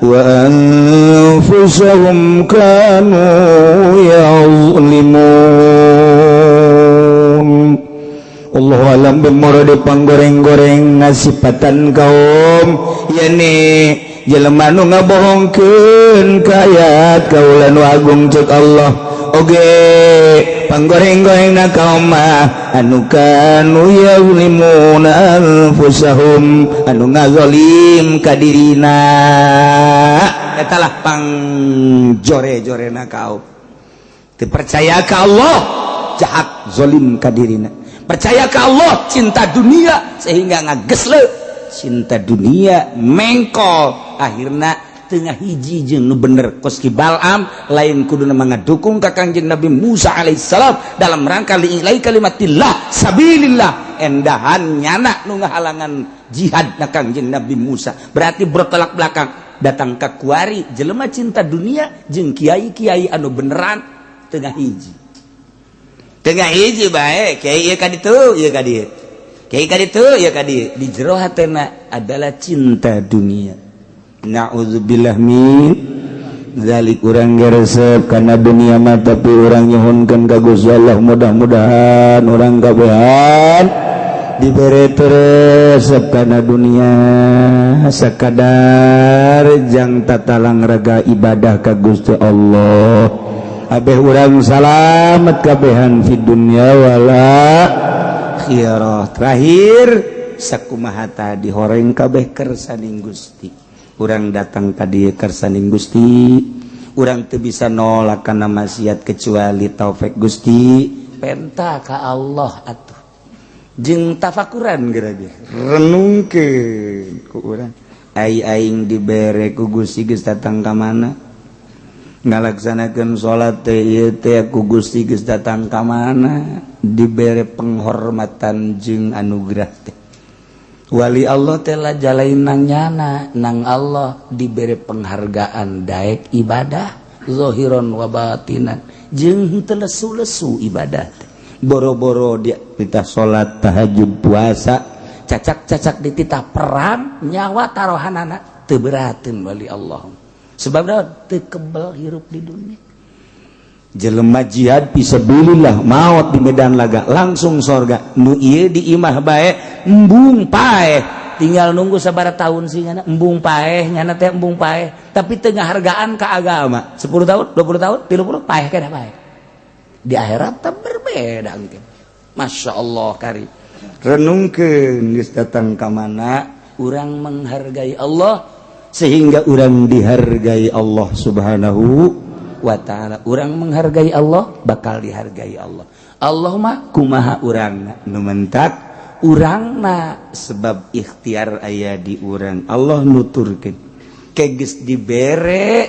wa anfusahum kanu yazlimun. Allah alam bemorode panggoreng-goreng nasipatan kaum yani jelema nu ngabohongkeun ka ayat kaula nu agung ceuk Allah oge panggoreng-gorengna kaum mah anu kanu yazlimun anfusahum anu ngazalim ka dirina eta lah pangjore-jorena kaum teu percaya ka Allah jahat zalim ka dirina. Percaya ke Allah, cinta dunia sehingga ngagesle cinta dunia mengkol akhirnya tengah hiji jeung nu bener koski Bal'am lain kuduna mangadukung ka Kangjeng Nabi Musa alaihissalam dalam rangka li'ilai kalimatillah sabilillah endahan nyana nu ngahalangan jihad na Kangjeng Nabi Musa berarti bertolak belakang datang ka kuari jelema cinta dunia jeung kiai-kiai anu beneran tengah hiji bae kiai ieu ka ditu ieu ka dieu kiai ka ditu ieu ka dieu di jero hatena adalah cinta dunia. Na'udzubillah min zalik urang resep kana dunia mah tapi urang nyuhunkeun ka Gusti Allah mudah-mudahan urang kabehan dibere resep kana dunia sakadar jang tatalang raga ibadah ka Gusti Allah. Abeh urang salamet kabehan fi dunya wala akhirah. Terakhir sakumaha tadi horeng kabeh kersaning Gusti. Urang datang ka dieu kersaning Gusti. Urang teu bisa nolak kana maksiat kecuali taufik Gusti. Penta ka Allah atuh. Jeung tafakuran geura ge. Renungkeun ku urang. Aing dibere ku Gusti geus datang ka mana? Ngalaksanakeun salat teh ieu teh ku Gusti geus datang ka mana dibere penghormatan jeung anugerah teh wali Allah teh lah jalain nang nyana nang Allah dibere penghargaan daek ibadah zahiron wa batinan jeung teu lesu-lesu ibadah teh boro-boro dia pitah salat tahajud puasa cacak-cacak di titah perang nyawa tarohanana teu berateun wali Allah. Sebab teu kebal hirup di dunia. Jelema jihad fisabilillah maot di medan laga langsung sorga. Nu ieu di imah bae embung paeh. Tinggal nunggu sabaraha tahun sih ngana embung paeh nyana teh embung paeh. Tapi teu ngahargaan ka agama. 10 tahun, 20 tahun, 30 paeh kana paeh. Di akhirat teh berbeda engke. Masya Allah kari. Renungkeun geus datang ka mana urang menghargai Allah sehingga orang dihargai Allah subhanahu wa ta'ala. Orang menghargai Allah bakal dihargai Allah. Allah mah kumaha urangna nu mentak urangna sebab ikhtiar aya di urang Allah nuturkeun ke geus dibere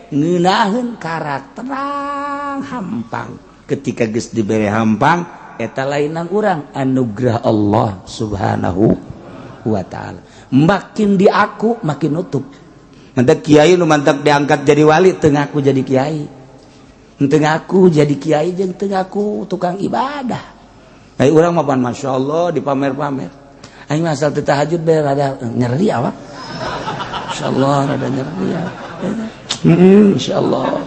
ngeunaheun karakterang hampang ketika geus dibere hampang eta lainang urang anugerah Allah Subhanahu wa taala makin diaku makin nutup mentek kiai nu mantak diangkat jadi wali teu ngaku jadi kiai teu ngaku jadi kiai jeung teu ngaku tukang ibadah ai urang mah masyaallah dipamer-pamer aing mah asal teu tahajud bae rada nyeri awak insyaallah rada nyeri ya insyaallah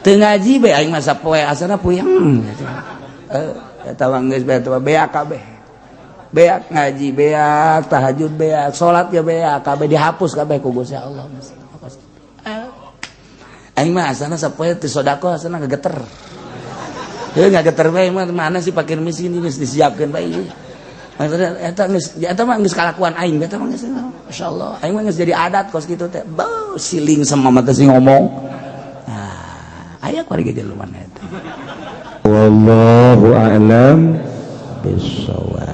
teu ngaji bae aing mah sapoe asana puyeng eta mah geus bae beak kabeh beak ngaji beak tahajud beak salat ya beak kabeh dihapus kabeh ku Gusti Allah aing mah asana sapoe teu sedekah asana gegeter heuh ngageter bae mah mana sih fakir miskin geus disiapkeun bae maksudna eta mah geus kalakuan aing eta mah geus masyaallah aing mah geus jadi adat kos kitu teh beuh siling sama mata si ngomong aya kuari geus luman eta wallahu a'lam bissawab.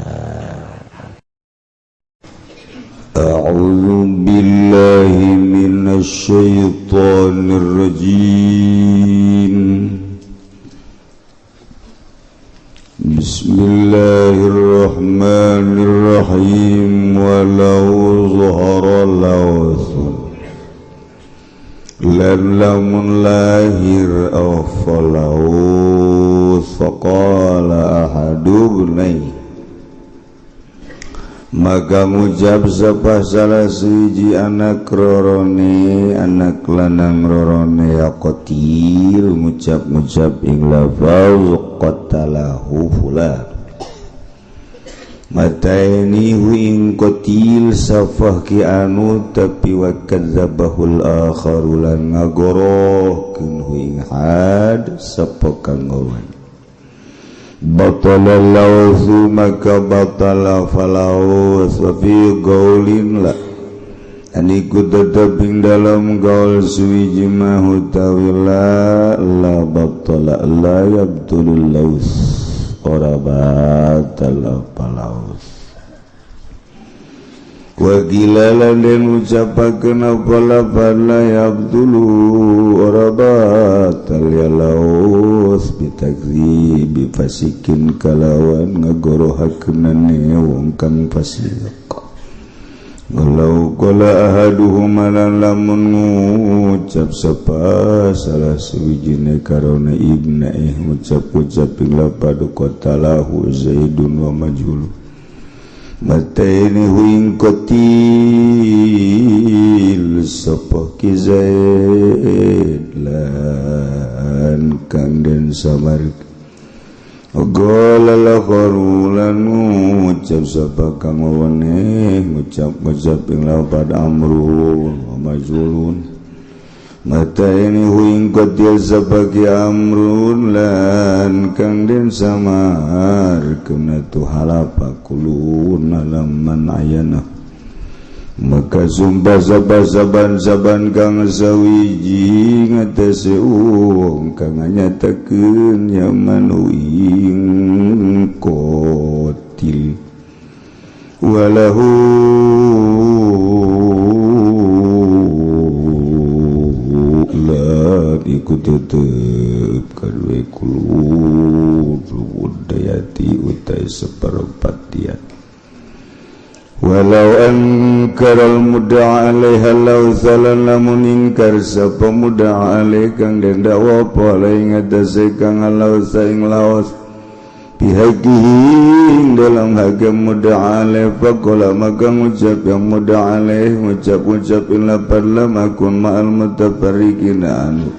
A'udzu billahi minasy syaithanir rajim. Bismillahirrahmanirrahim. Walau zuhara lawthun lan lamun lahir afalau faqala ahadubnai maka ngucap sapa salah siji anak rorone anak lanang rorone yaqatil ngucap ing lafaz qatalahu fulan mataini hu ing qatil safah ki anu tapi wa kadzabahul akharu lan ngagorohkeun hu ing had sapa kang ngawan batala lawzu maka batala falaus wa fi qaulin la aniku tetep ing dalam gaul suwiji mah utawi la batala la yabtulul laus ora batala falaus wa gilalan den ucapakeun apa la yabtulu ora batal ya laus bitakdzibi fasikin kalawan ngagorohakeun wong kang fasik walau qala ahaduhum lamun ngucap sapa salah suwijine karona ibna ngucap ing lapad qatalahu zaidun wa majhul mataini huing qatil sapa ki zaid lan kang den samar Ogala la kharulan ngucap sapa kang wene ngucap ing lapad amru wa majulun mata ini huing qatil sapa ki amrun lan kang den samar kena tu halapa kulun alaman ayana maka sumpah saban kang sawiji ngatasi uang kang nyatakeun nyaman uing qatil walahu la ikut tetep kadue kulun budayati utai seperempat dia walau angkaral mudda'a alaiha law salan lamun ingkar sapa mudda'a alaih kang den dakwa apa alaih ngatasi kang alaw saing lawas bihaqihi dalam hak mudda'a alaih faqala maka ngucap yang mudda'a alaih ngucap lapar lam akun ma'al mutafarriqin anu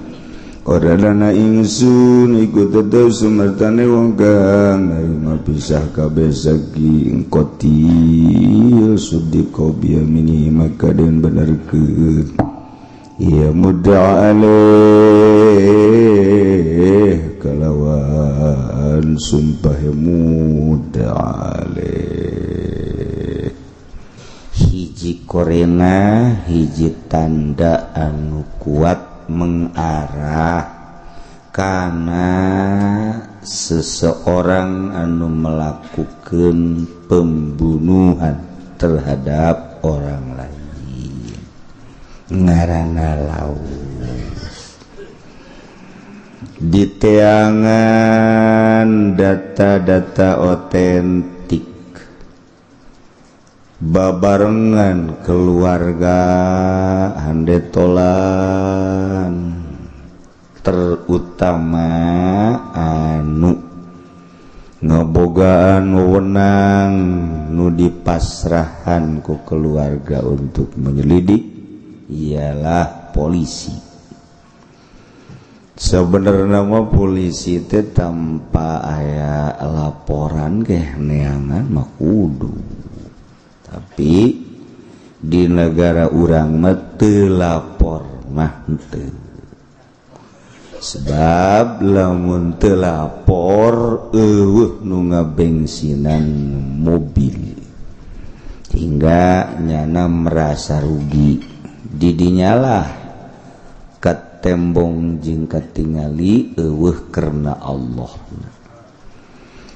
Kodadana ingsun ikut tetep sumertane wong kang narima pisah kabeh saking qatil suddiqa biyamini maka den benarkeun ya mudda'a alaih kalawan sumpah mudda'a alaih hiji korena hiji tanda anu kuat mengarah karena seseorang anu melakukan pembunuhan terhadap orang lain ngaranna laus di teangan data-data otentik babarengan keluarga handetolan terutama anu ngebogaan wewenang nu dipasrahan ku keluarga untuk menyelidik ialah polisi. Sebenarnya mah polisi teh tanpa aya laporan ke neangan mah kudu, tapi di negara urang mah teu lapor mah teu. Sebab lamun teu lapor eueuh nu ngabengsinan mobil hingga nyana merasa rugi didinyalah katembong jeung katingali eueuh karena Allah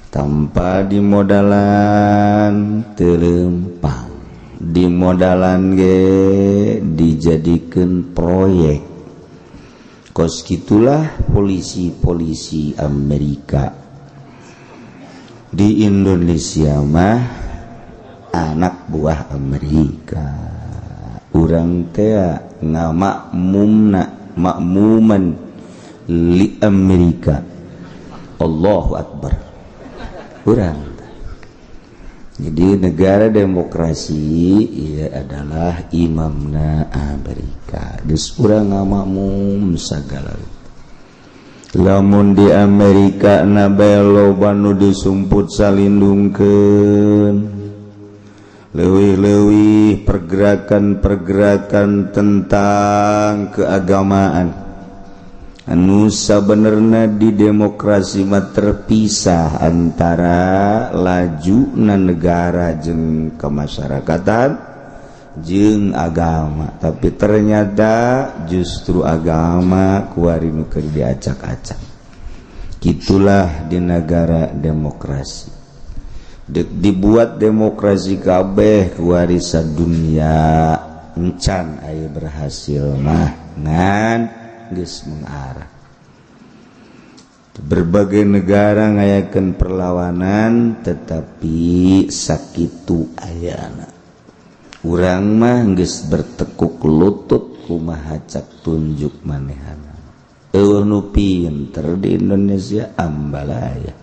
tanpa dimodalan teu leumpang dimodalan ge dijadikeun proyek. Kos gitulah polisi-polisi Amerika di Indonesia mah anak buah Amerika. Urang teh ngamakmumna makmuman li Amerika. Allahu Akbar. Urang. Jadi negara demokrasi ia adalah imamna Amerika. Geus urang ngamakmum sagala. Lamun di Amerika na bae loba nu disumput salindungkeun. Leuwih-leuwih pergerakan-pergerakan tentang keagamaan. Anu sabenerna di demokrasi mah terpisah antara laju na negara jeung kemasyarakatan jeung agama, tapi ternyata justru agama kuari nu keur diacak-acak. Gitulah di negara demokrasi. Dibuat demokrasi kabeh kuari sadunya encan aya berhasil mah ngan geus mengarah. Berbagai negara ngayakeun perlawanan tetapi sakitu ayana. Urang mah geus bertekuk lutut kumaha cak tunjuk manehana. Eueuh nu pinter di Indonesia ambalaya.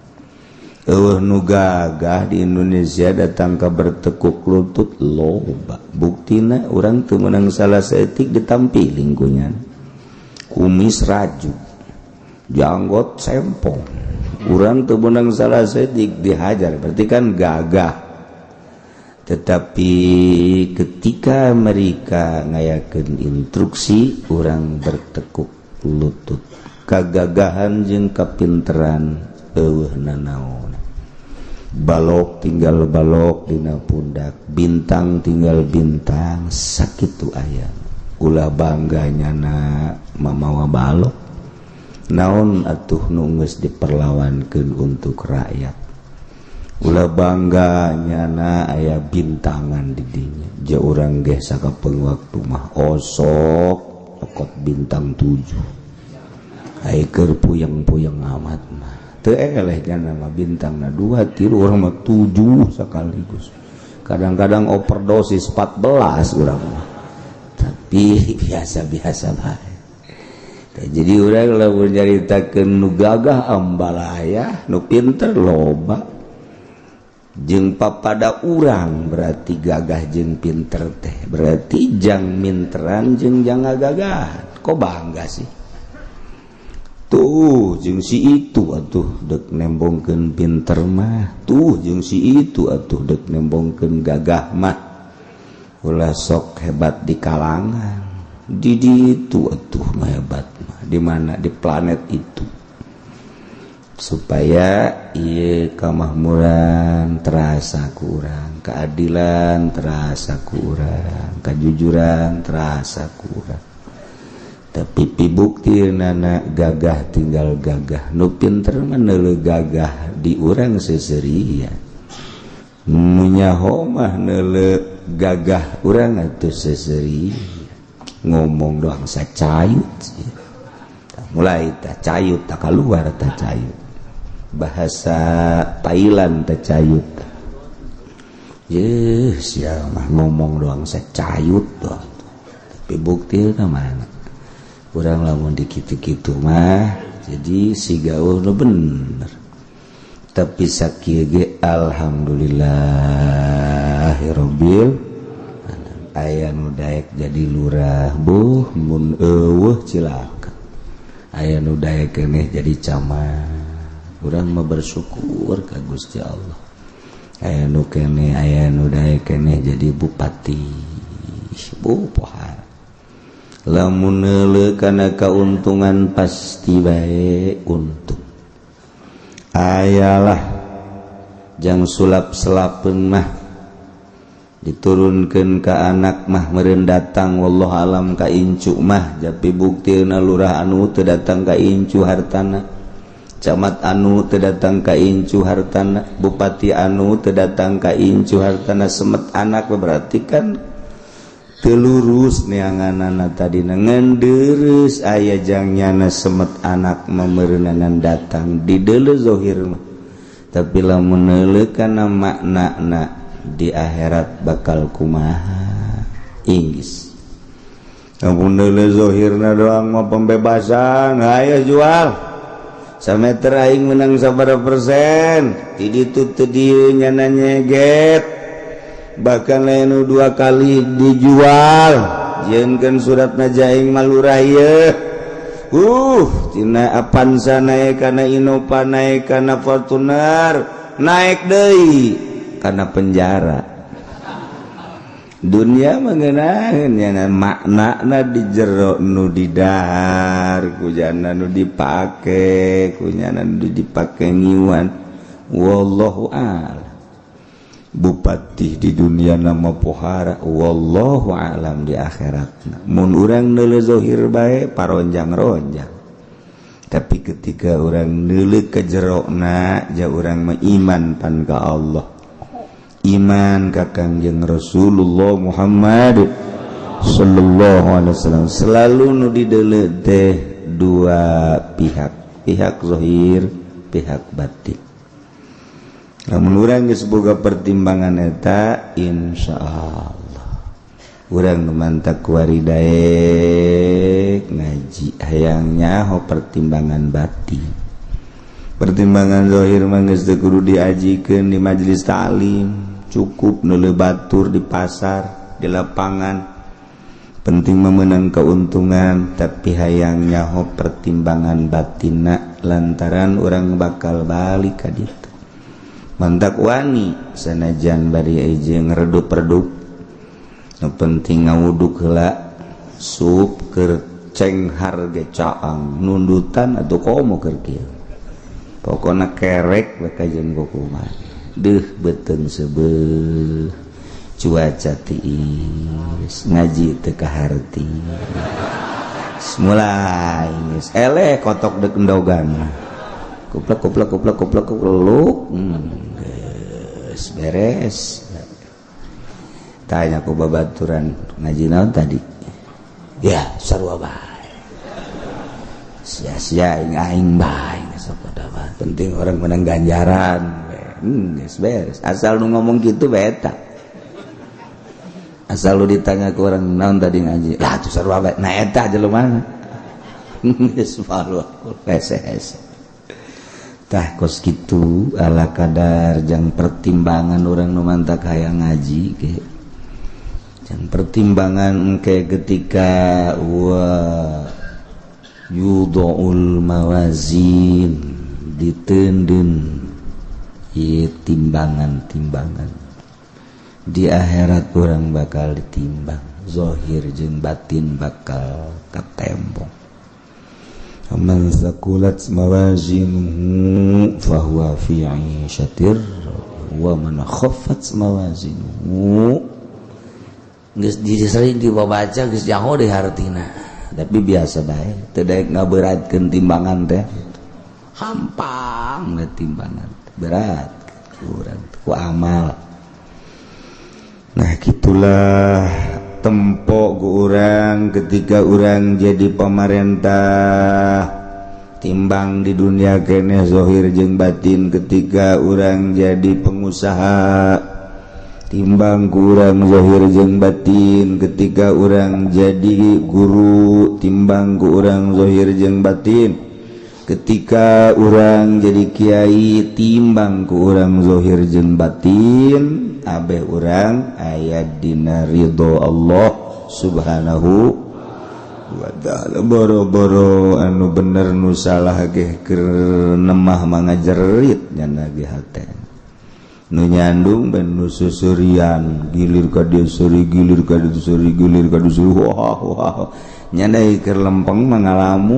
Eueuh nu gagah di Indonesia datang ka bertekuk lutut loba. Buktina urang teu meunang salah saeutik ditampiling ku nyana. Kumis raju, janggot sempong, urang teu meunang salah saeutik dihajar, berarti kan gagah. Tetapi ketika mereka ngayakeun instruksi, urang bertekuk lutut. Kagagahan jeung kapinteran eueuh nanaon. Balok tinggal balok dina pundak, bintang tinggal bintang, sakitu aya. Ulah bangganya na mamawa balok naon atuh nu geus diperlawankeun untuk rakyat. Ulah bangganya na aya bintangan di dinya. Ja urang ge sakapeung waktu mah osok okot bintang 7. Ai keur puyeng-puyeng amat mah. Teu eleh jana mah bintangna 2 3 urang mah 7 sakaligus. Kadang-kadang overdosis 14 urang mah. Tapi biasa-biasa bae. Jadi urang lamun nyaritakeun nu gagah ambalaya, nu pinter loba. Jeung papada urang berarti gagah jeung pinter teh. Berarti jang minteran jeung jang gagahan. Kok bangga sih? Tuh jeung si itu atuh dek nembongkeun pinter mah. Tuh jeung si itu atuh dek nembongkeun gagah mah. Ulah sok hebat di kalangan di itu atuh mah hebat mah di mana di planet itu supaya ieu kamakmuran terasa ku urang, keadilan terasa ku urang, kejujuran terasa ku urang. Tapi pibuktina gagah tinggal gagah, nu pinter mah neuleuh gagah di urang seserian, nu nyaho mah neuleuh gagah urang atuh seseri ngomong doang sacayut mulai tah cayut tak keluar tah cayut bahasa Thailand tah cayut sial mah ngomong doang saya cayut doang tapi bukti mana kurang lamun dikitu-kitu mah jadi si gaul nu bener tapi sakieu ge alhamdulillahirabbil aya nu daek jadi lurah mun eueuh cilaka aya nu daek keneh jadi camat urang mah bersyukur ka Gusti Allah aya nu keneh aya nu daek keneh jadi bupati pohara lamun neuleuh kana kauntungan pasti bae untung ayalah jang sulap-selapeun mah diturunkeun ka anak mah meureun datang wallahu alam ka incu mah tapi buktina lurah anu teu datang ka incu hartana camat anu teu datang ka incu hartana bupati anu teu datang ka incu hartana semet anak berarti kan teu lurus neanganana tadina ngendeureus aya jangnyana semet anak memeureunan datang di deuleu zahir mah tapi lamun neuleuh kana maknana di akhirat bakal kumaha inggis lamun neuleuh zahirna doang mah pembebasan aya jual sameter aing menang sabaraha persen ti ditu teu dieu nyana nyeget bahkan lain 2 kali dijual jeunkeun suratna jaing malurah ieu tina Avanza naik kana Innova naik kana Fortuner naik deui kana penjara dunia mengenaheun nya maknana di jero nu di dahar kujana nu dipake kunyana nu dipake ngiwan wallahu a'lam bupati di dunia nama pohara wallahu a'lam di akhiratna mun urang neuleuh zahir bae paronjang-ronjang tapi ketika urang neuleuh ka jerona ja urang mah iman pan ka Allah iman ka Kangjeng Rasulullah Muhammad sallallahu alaihi wasallam selalu nu dideuleuh teh 2 pihak zahir pihak batin lamun urang geus boga pertimbangan eta insyaallah urang nu mantak kuari daek ngaji hayang nyaho pertimbangan batin pertimbangan zahir mah geus teu kudu diajikeun di majelis ta'lim cukup neuleuh batur di pasar di lapangan penting memenang keuntungan tapi hayang nyaho pertimbangan batinna lantaran orang bakal balik ka ditu mantak wani sanajan bari eje ngredup-redup nu penting ngawuduk heula sup keur cenghar ge caang nundutan atuh komo keur kieu pokona kerek we kajen kukuman deuh beuteung seubeuh cuaca tiis ngaji teu kaharti mulai geus eleh kotok deuk endogan kuplek geus beres tanya ku babaturan ngaji naon tadi ya sarua bae sia-sia aing bae sapoda bae penting orang menang ganjaran geus beres asal nu ngomong kitu beta asal lu ditanya ke orang naon tadi ngaji lah tuh sarua bae nah eta jelema geus malu PSS tah kos kitu ala kadar jang pertimbangan orang nu mantak hayang ngaji ge jang pertimbangan engke ketika yudaul mawazin diteundeun ieu timbangan-timbangan di akhirat orang bakal ditimbang zahir jeung batin bakal katembong man saqulat mawazinuhu fahuwa fi 'ishatir wa man khaffat mawazinuhu geus disering dibaca geus jango di hartina tapi biasa bae teu daek ngaberatkeun timbangan teh hampang timbangan berat kurang ku amal nah gitulah tempo ku urang ketika urang jadi pemerintah timbang di dunia keneh zahir jeung batin ketika urang jadi pengusaha, timbang ku urang zahir jeung batin ketika urang jadi guru, timbang ku urang zahir jeung batin ketika urang jadi kiai, timbang ku urang zahir jeung batin abeh urang aya dina ridho Allah subhanahu wa ta'ala. Boro-boro anu bener nu salah ge keur nemah mangajerit nyana ge hate nu nyandung ben nu susurian gilir ka dieu suri gilir ka dieu suri gilir ka dieu suri wah nyana keur lempeng mangalamun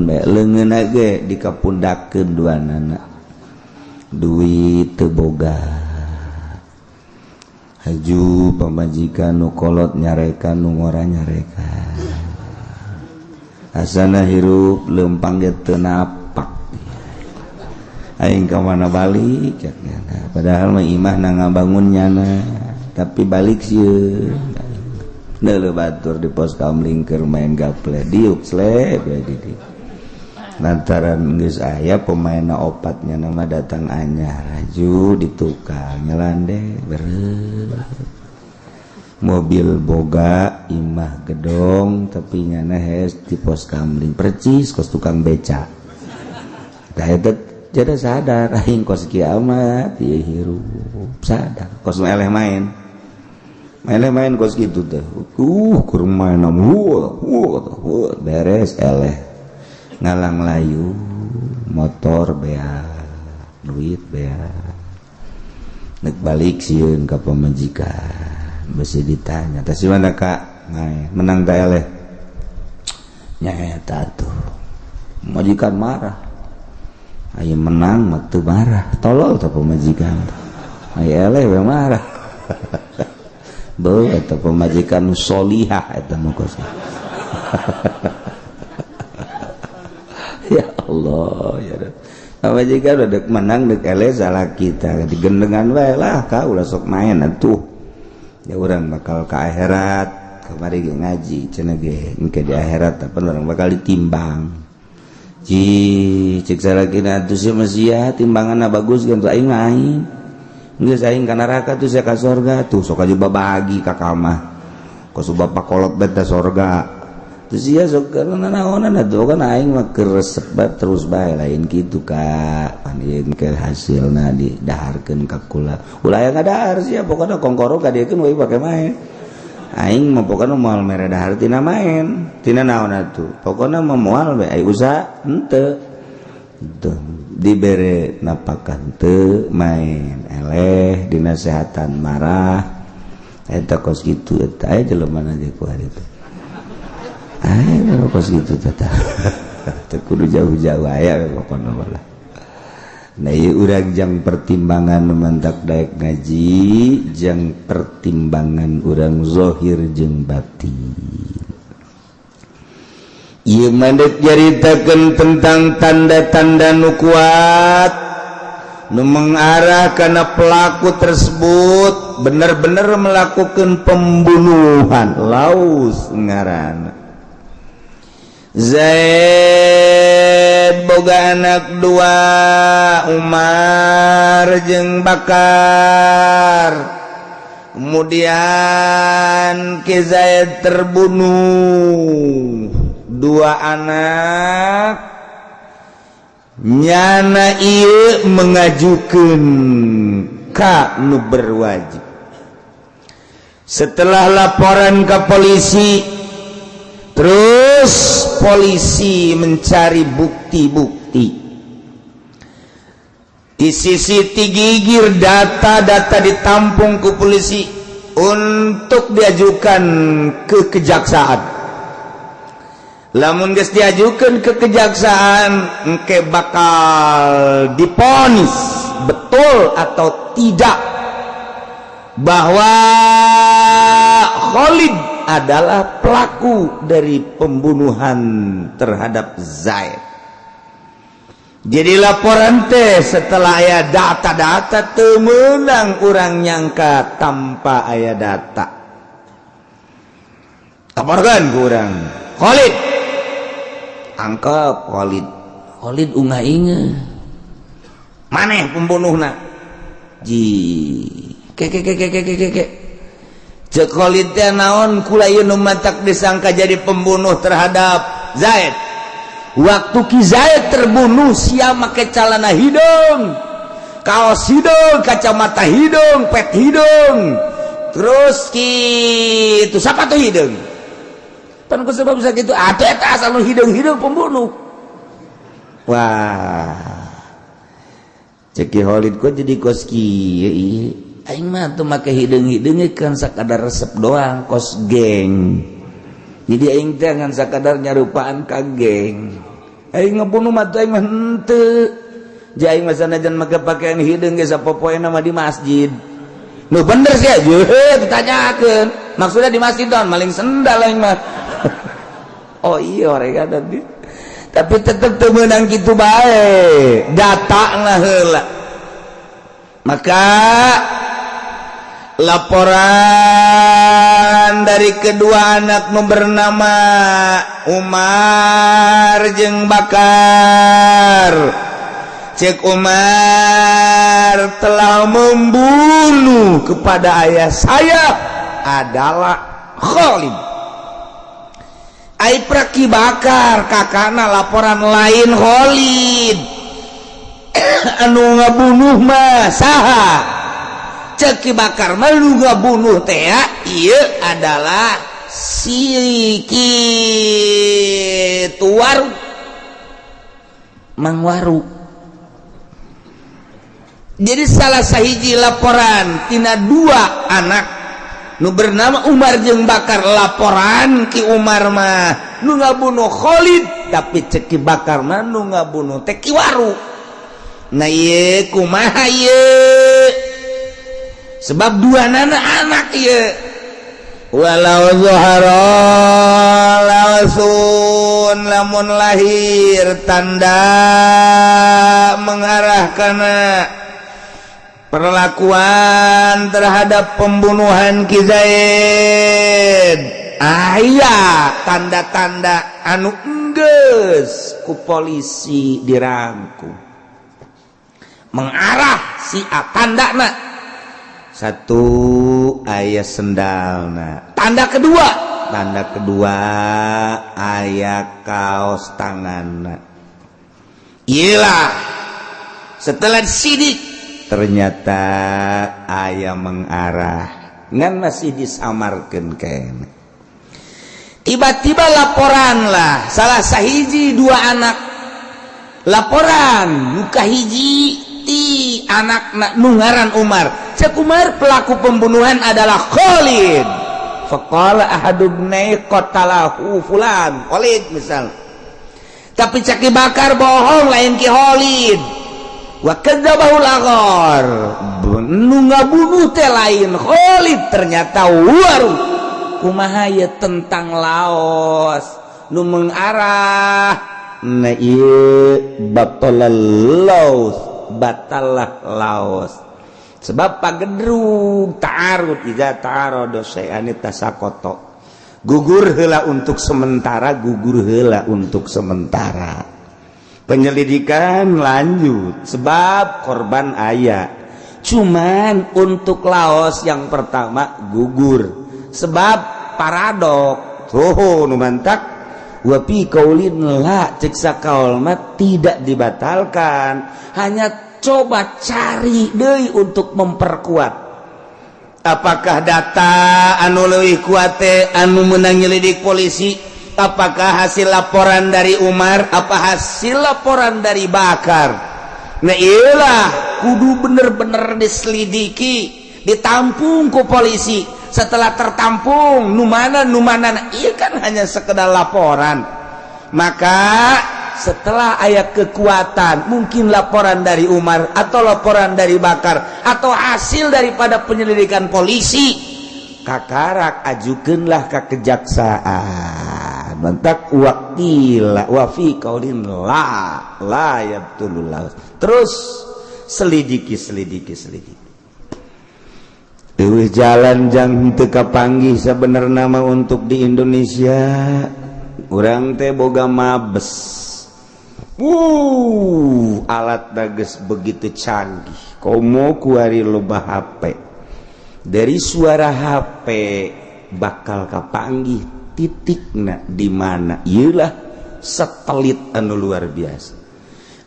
be leungeunna ge dikapundakeun duanana duit teu boga haju pamajikan nu kolot nyarekan nu ngora nyarekan asana hirup leumpang ge teu napak aing ka mana balik padahal mah imah na ngabangun nyana tapi balik sieun neuleuh batur di pos kamling keur main gaple diuk slep ya di lantaran geus aya pemainna opatnya nama datang anyar haju di tukang nyelandeh beureut mobil boga imah gedong tapi nyana hes di pos kamling percis kos tukang beca tah eta jadi sadar aing kos kiamat ieu hirup sadar kos eleh main kos kitu teh keur main beres eleh ngalang layu motor bea duit bea nek balik sieun ka pamajikan besi ditanya tah si mana kak main menang teh eleh nya eta tuh majikan marah aya menang mah teu marah tolol teh pamajikan aya eleh we marah beuh eta pamajikan solihah eta mah kos ya Allah ya pamajikan udah dek menang dek eleh salah kita digendengan wae lah ka ulah sok main atuh ya urang bakal ka akhirat kamari ge ngaji cenah ge engke di akhirat apa urang bakal ditimbang ji cek salakina atuh sia masia timbanganna bagus kan aing aing geus aing ka neraka tuh sia ka surga tuh sok aja babagi ka kamah kos bapak kolot beta surga terus sia sok kana naonan atuh kan aing mah keur resep terus bae lain kitu ka pan ieu ke hasilna didaharkeun ka kula ulah aya ngadahar sia pokona kongkoro ka diekeun we pake main aing mah pokona moal mere dahar tina main tina naon atuh pokona mah moal we aya usaha henteu dibere napakan teu main eleh dinasehatan marah eta kos kitu eta aya jelema ge ku hari teh aya kos kitu teh teh kudu jauh-jauh aya pokona bae nah ieu urang jang pertimbangan mantak daek ngaji jang pertimbangan urang zahir jeung batin ieu mandek nyaritakeun tentang tanda-tanda nu kuat nu mengarah kana pelaku tersebut benar-benar melakukan pembunuhan laus ngaranna Zaid boga anak dua Umar jeung Bakar kemudian ke Zaid terbunuh dua anak nyana ieu mengajukeun ka nu berwajib setelah laporan ke polisi terus polisi mencari bukti-bukti di sisi tigigir data-data ditampung ke polisi untuk diajukan ke kejaksaan lamun geus diajukan ke kejaksaan engke bakal diponis betul atau tidak bahwa Khalid adalah pelaku dari pembunuhan terhadap Zaid. Jadi laporan teh setelah aya data-data teu meunang urang nyangka tanpa aya data. Laporkan ku urang, Khalid angkep Khalid unggah inge maneh pembunuhna ji cek Khalid teh naon kula ieu nu matak disangka jadi pembunuh terhadap Zaid. Waktu Ki Zaid terbunuh sia make calana hidung, kaos hidung, kacamata hidung, pet hidung, terus kitu sapatu hidung. Pan ku sebab sakitu atuh eta asal hidung-hidung pembunuh. Wah. Ceki Khalid kok jadi kos kieu aing mah tuh make hidung-hidung kan sakadar resep doang kos geng. Jadi aing teh ngan sakadar nyarupaan ka geng. Aing ngebunuh mah teh aing mah henteu. Jadi aing mah sanajan make pakaian hidung ge sapopoena mah di masjid. Nu bener sih aja ditanyakeun. Maksudnya di masjid doang maling sendal aing mah. Oh iya orek ada di. Tapi tetep teu meunang kitu bae. Datana heula. Maka laporan dari kedua anak nu bernama Umar jeung Bakar. Cek Umar telah membunuh kepada ayah saya adalah Khalid. Ai Praki Bakar kakana laporan lain Khalid. Anu ngabunuh mah saha? Ceki Bakar mah nu ngabunuh teh ieu adalah si kitu Waru. Mang Waru. Jadi salah sahiji laporan tina dua anak nu bernama Umar jeung Bakar laporan Ki Umar mah nu ngabunuh Khalid tapi Ceki Bakar mah nu ngabunuh teh Ki Waru. Nah ieu kumaha ieu? Sebab dua anak ieu. Walau zuhara lausun lamun lahir tanda mengarah kana perlakuan terhadap pembunuhan Ki Zaid. Aya tanda-tanda anu enggeus ku polisi dirangkum. Mengarah si tandana. Satu aya sendalna. Tanda kedua aya kaos tanganna. Iyalah setelah sidik ternyata aya mengarah ngan masih disamarkeun kene. Tiba-tiba laporan lah salah sahiji dua anak laporan muka hiji ti anak nu ngaran Umar. Cek Umar pelaku pembunuhan adalah Khalid. Faqala ahadubnai qatalahu fulan Khalid misal. Tapi Ceki Bakar bohong lain Ki Khalid. Wa kadzabahu al-aghar. Nu ngabunuh teh lain Khalid ternyata Waru. Kumaha ye tentang laos nu mengarah na ieu batalah laos. Sebab pagedrug ta'arud iza ta'arada syai'an tasakoto. Gugur heula untuk sementara, Penyelidikan lanjut sebab korban aya. Cuman untuk laos yang pertama gugur. Sebab paradok. Tuh nu mantak wa fi qaulin la cek sakaul mah tidak dibatalkan, hanya coba cari deui untuk memperkuat. Apakah data anu leuwih kuat teh anu meunang nyelidik polisi? Apakah hasil laporan dari Umar? Apa hasil laporan dari Bakar? Nah iyalah kudu bener-bener diselidiki, ditampung ku polisi. Setelah tertampung nu mana iya kan hanya sekedar laporan. Maka setelah aya kekuatan, mungkin laporan dari Umar atau laporan dari Bakar atau hasil daripada penyelidikan polisi, kakarak ajukeunlah ka kejaksaan. Mantak waqila wa fi qaulin la yabtulullah. Terus selidiki. Eueuh jalan jang teu kapanggih sabenerna mah untuk di Indonesia. urang teh boga mabes. Alat dages begitu canggih. Komo kuari loba HP. Dari suara HP bakal kapanggih titikna di mana. Iyalah satelit anu luar biasa.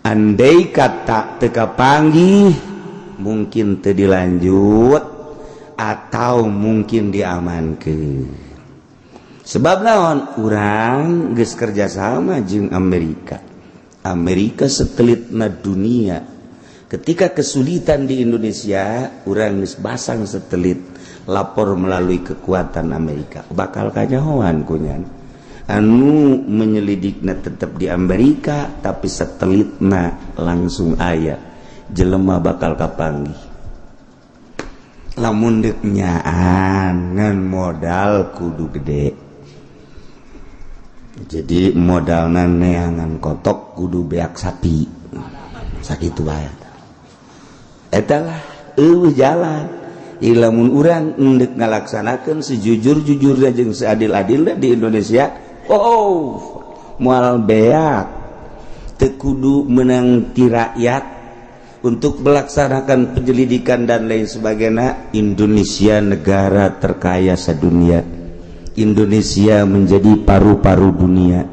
Andai kata teka panggih mungkin teu dilanjut atau mungkin diamankeun. Sebab naon? Urang geus kerjasama jeung Amerika. Amerika satelitna dunia. Ketika kesulitan di Indonesia, urang geus basang satelit lapor melalui kekuatan Amerika. Bakal kanyahoan kunyan. Anu menyelidikna tetap di Amerika, tapi satelitna langsung aya. Jelema bakal kapanggih. Lamun deuk nyaan ngan modal kudu gede. Jadi modalna neangan kotok kudu beak sapi. Sakitu wae. Eta lah jalan. Lamun urang endek ngalaksanakeun sejujur-jujurna jeung seadil-adilna di Indonesia, moal beak teu kudu menang ti rakyat untuk melaksanakan penyelidikan dan lain sebagainya. Indonesia negara terkaya sedunia. Indonesia menjadi paru-paru dunia.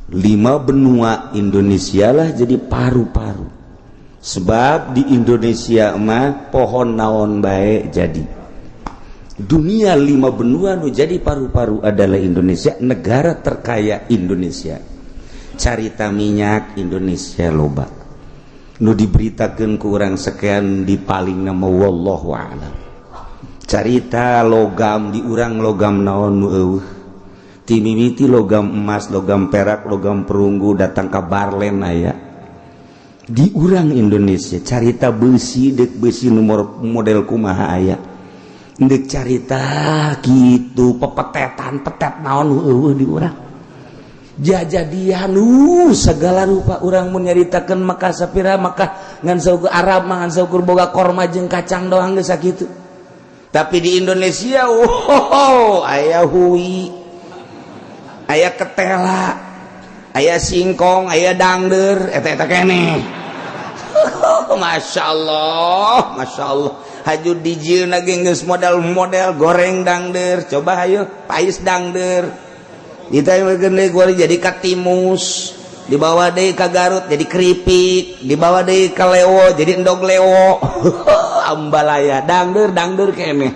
5 benua Indonesia lah jadi paru-paru. Sebab di Indonesia mah pohon naon bae jadi. Dunia 5 benua nu jadi paru-paru adalah Indonesia, negara terkaya Indonesia. Carita minyak Indonesia loba. Nu diberitakeun ku urang sekian di paling nama wallahu a'lam. Carita logam di urang logam naon nu eueuh. Ti mimiti logam emas, logam perak, logam perunggu datang ka Barlen aya. Di urang Indonesia carita besi dek besi nomor model kumaha aya. Dek carita gitu pepetetan petet naon eueuh di urang. Jajadian segala rupa urang mun nyaritakeun maka sapira maka ngan saukur Arab mah ngan saukur boga korma jeung kacang doang geus sakitu. Tapi di Indonesia aya hui, aya ketela, aya singkong, aya dangder, eta keneh. Masya Allah, Masya Allah. Haju dijieuna ge geus model-model goreng dangder. Coba hayu pais dangder. Ditayekeun deui kuari jadi katimus, dibawa deui ka Garut jadi keripik, dibawa deui ka Lewo jadi endog lewo. Ambalaya dangder keneh.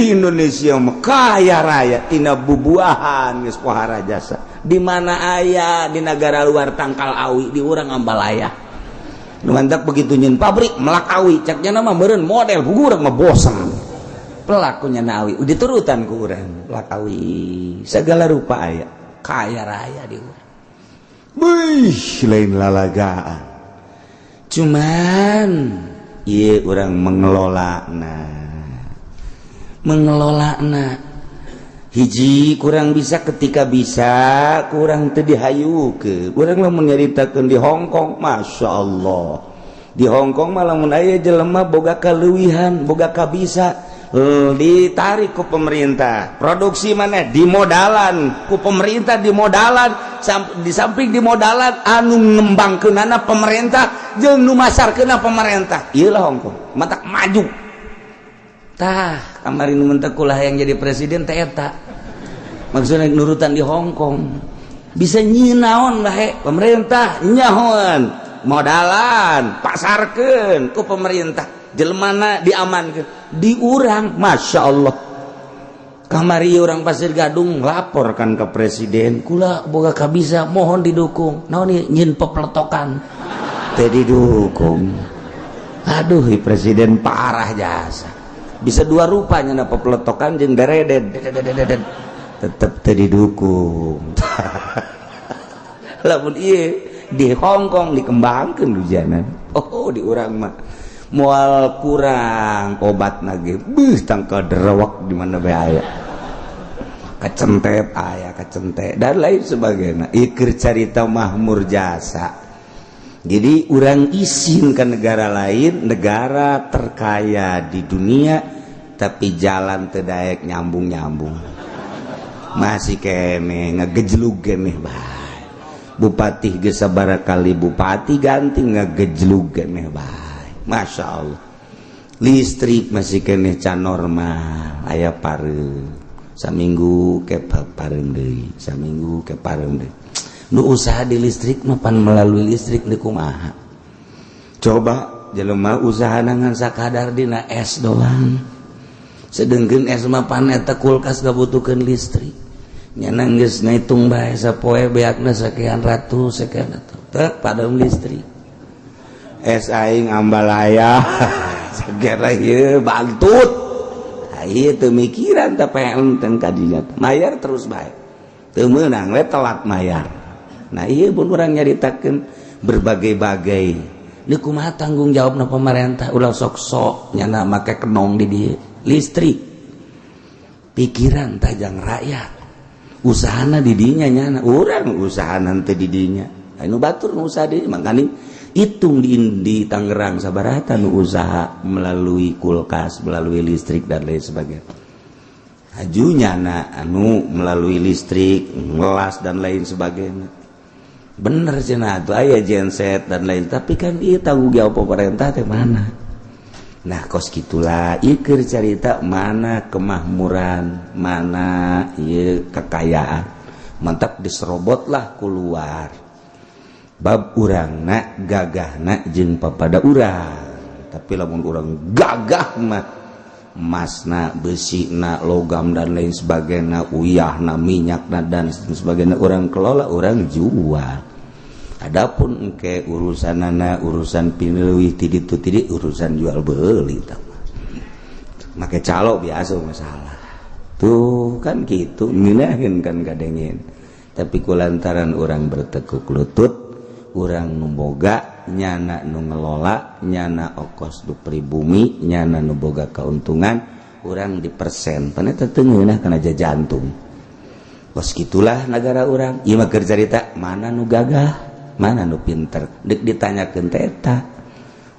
Indonesia mah kaya raya tina bubuahan geus pohara jasa. Di mana aya di negara luar tangkal awi di urang Ambalaya. Nu mantap begitu nyeun pabrik melak awi caknya mah meureun model ku urang mah bosen. Pelakunya awi diturutan ku urang melak awi segala rupa aya kaya raya di urang. Lain lalagaan. Cuman ieu urang mengelolana hiji kurang bisa ketika bisa kurang teu dihayukeun. Urang lamun nyaritakeun di Hongkong Masya Allah di Hongkong malah mun aya jelema boga kaleuwihan boga kabisa ditarik ku pemerintah produksi mana dimodalan ku pemerintah dimodalan di samping dimodalan anu ngembangkeunana pemerintah jeung nu masarkeunna pemerintah. Ieu lah Hongkong matak maju. Tah, kamari nu mentek kulah yang jadi presiden teh eta. Maksudna nurutan di Hongkong. Bisa nyieun naon bae pemerintah nyahoan, modalan, pasarkeun ku pemerintah. Jelmana diamankeun. Di urang Masya Allah. Kamari urang Pasir Gadung laporkan ke presiden, kula boga kabisa mohon didukung. Naon ieu nyieun pepletokan. Teu didukung. Aduh, presiden parah jasa. Bisa dua rupanya na pepletokan jeung deredet tetep teu didukung. Lamun ieu di Hongkong dikembangkeun hujanan. Di urang mah moal kurang obatna ge tangkal derewek di mana bae aya. Kacentet aya kacentet dan lain sebagainya. Ieu keur carita mahmur jasa. Jadi orang izin ke negara lain, negara terkaya di dunia, tapi jalan teu daek nyambung-nyambung. masih kene ngegejlug keneh bae. Bupati geus sabaraha kali bupati ganti ngegejlug keneh bae. Masya Allah. Listrik masih kene can normal, aya pareung. Saminggu ke pareung deui, saminggu ke pareung deui. Nu usaha di listrik mah pan melalui listrik ni kumaha? Coba jelema usaha ngan sakadar dina es doang. Sedengkeun es mah pan eta kulkas ngabutuhkeun listrik. Nyana geus ngahitung bae sapoe beakna sakean ratus sakean atuh. Teu padeum listrik. Es aing ambal aya. Segera ieu bantut. Ieu teu mikiran teh enten kadinya. Mayar terus bae. Teu meunang we telat mayar. Nah ieu pun urang nyaritakeun berbagai-bagai. Ini kumaha tanggung jawabna pemerintah ulah sok-sok nyana make kenong di dieu. Listrik pikiran tajang rakyat usahana di dinya nyana urang usahana teh di dinya anu batur nu usaha di makanya hitung di Tangerang sabaraha nu usaha melalui kulkas melalui listrik dan lain sebagainya hajunya anu melalui listrik ngelas dan lain sebagainya bener cenah atuh aya genset dan lain tapi kan ieu tanggung jawab pemerintah teh mana. Nah kos gitulah ikir cerita mana kemakmuran mana ieu kekayaan mantap diserobot lah keluar bab urangna gagahna jeung papada urang tapi lamun urang gagah mah emasna besina logam dan lain sebagainya uyahna minyakna dan sebagainya urang kelola urang jual. Adapun engke urusanana urusan pineuwih ti ditu ti urusan jual beuli tah make calo biasa masalah tuh kan gitu ngeunaheun kan kadengen tapi kulantaran urang bertekuk lutut urang nu boga nyana nu ngelola nyana ongkos du pribumi nyana nu boga kauntungan urang di persen pan eta teu ngeunah kana jantung bos gitulah negara urang ieu mah keur carita mana nu gagah mana nu pinter dek ditanyakeun teh eta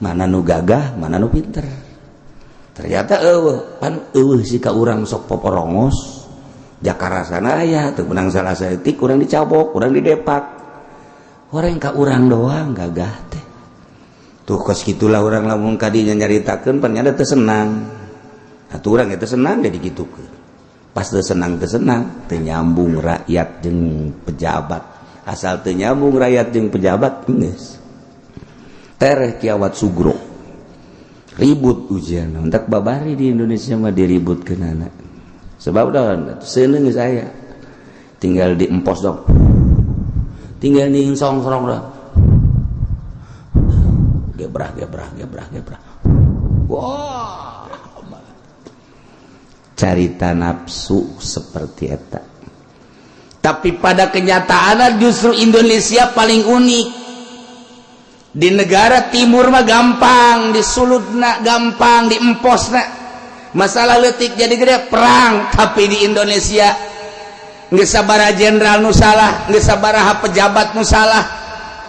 mana nu gagah mana nu pinter ternyata eueuh pan eueuh si ka urang sok poporongos jakarasana aya teu menang salah saeutik urang dicabok urang didepak orang ka urang doang gagah teh tuh kos gitulah urang lamun ka dinya nyaritakeun pan nya teu senang atuh urang teh senang jadi gitukeun pas teu senang teu nyambung rakyat jeung pejabat asal teu nyambung rakyat jeung pejabat geus tereh kiawat sugro ribut ujian hendak babari di Indonesia mah diributkeunana sebab daun seuneu geus aya tinggal diempos dong tinggalningsong-sorong dong gebrah wah carita nafsu seperti eta. Tapi pada kenyataannya justru Indonesia paling unik. Di negara timur mah gampang, di sulutna gampang, di emposna. Masalah leutik jadi gede perang, tapi di Indonesia geus sabaraha jenderal nu salah, geus sabaraha pejabat nu salah.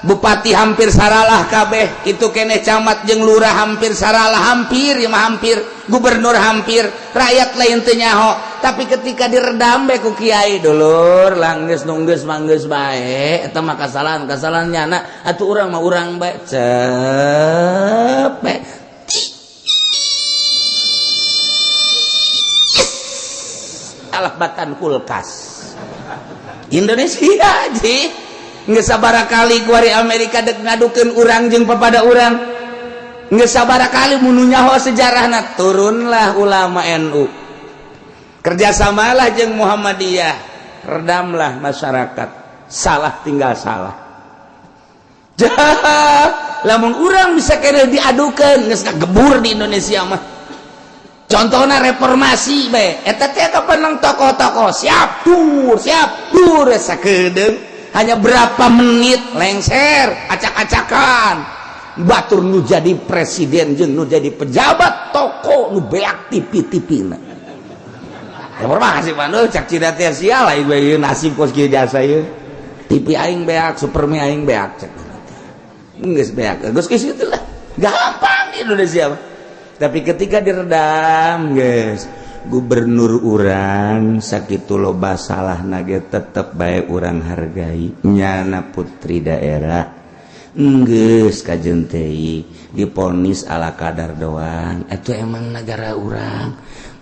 Bupati hampir saralah kabeh, itu keneh camat jeung lurah hampir saralah, hampir ya mah hampir, gubernur hampir, rakyat lain teu nyaho. Tapi ketika diredam be ku kiai dulur langgeus nunggeus manggeus bae eta mah kasalahan nyana atuh urang mah urang bae cepet alah batan kulkas Indonesia ji geus sabaraha kali kuari Amerika dek ngadukeun urang jeung papada urang geus sabaraha kali mun nyaho sejarahna turunlah ulama NU kerjasamalah jeung Muhammadiyah redamlah masyarakat salah tinggal salah lamun urang bisa kena diadukeun geus ngagebur di Indonesia mah contohna reformasi bae eta teh kapan tokoh-tokoh siap dur sakedeung hanya berapa menit lengser acak-acakan batur nu jadi presiden jeung nu jadi pejabat toko nu beak tipi-tipina informasi pandu cak cida teh sia lain bae nasib kos kieu jasa ieu TV aing beak supermi aing beak cek geus beak geus kieu lah gampang di Indonesia tapi ketika diredam geus gubernur urang sakitu loba salah nage tetep bae urang hargai nyana putri daerah geus kajen teh diponis ala kadar doang itu emang negara urang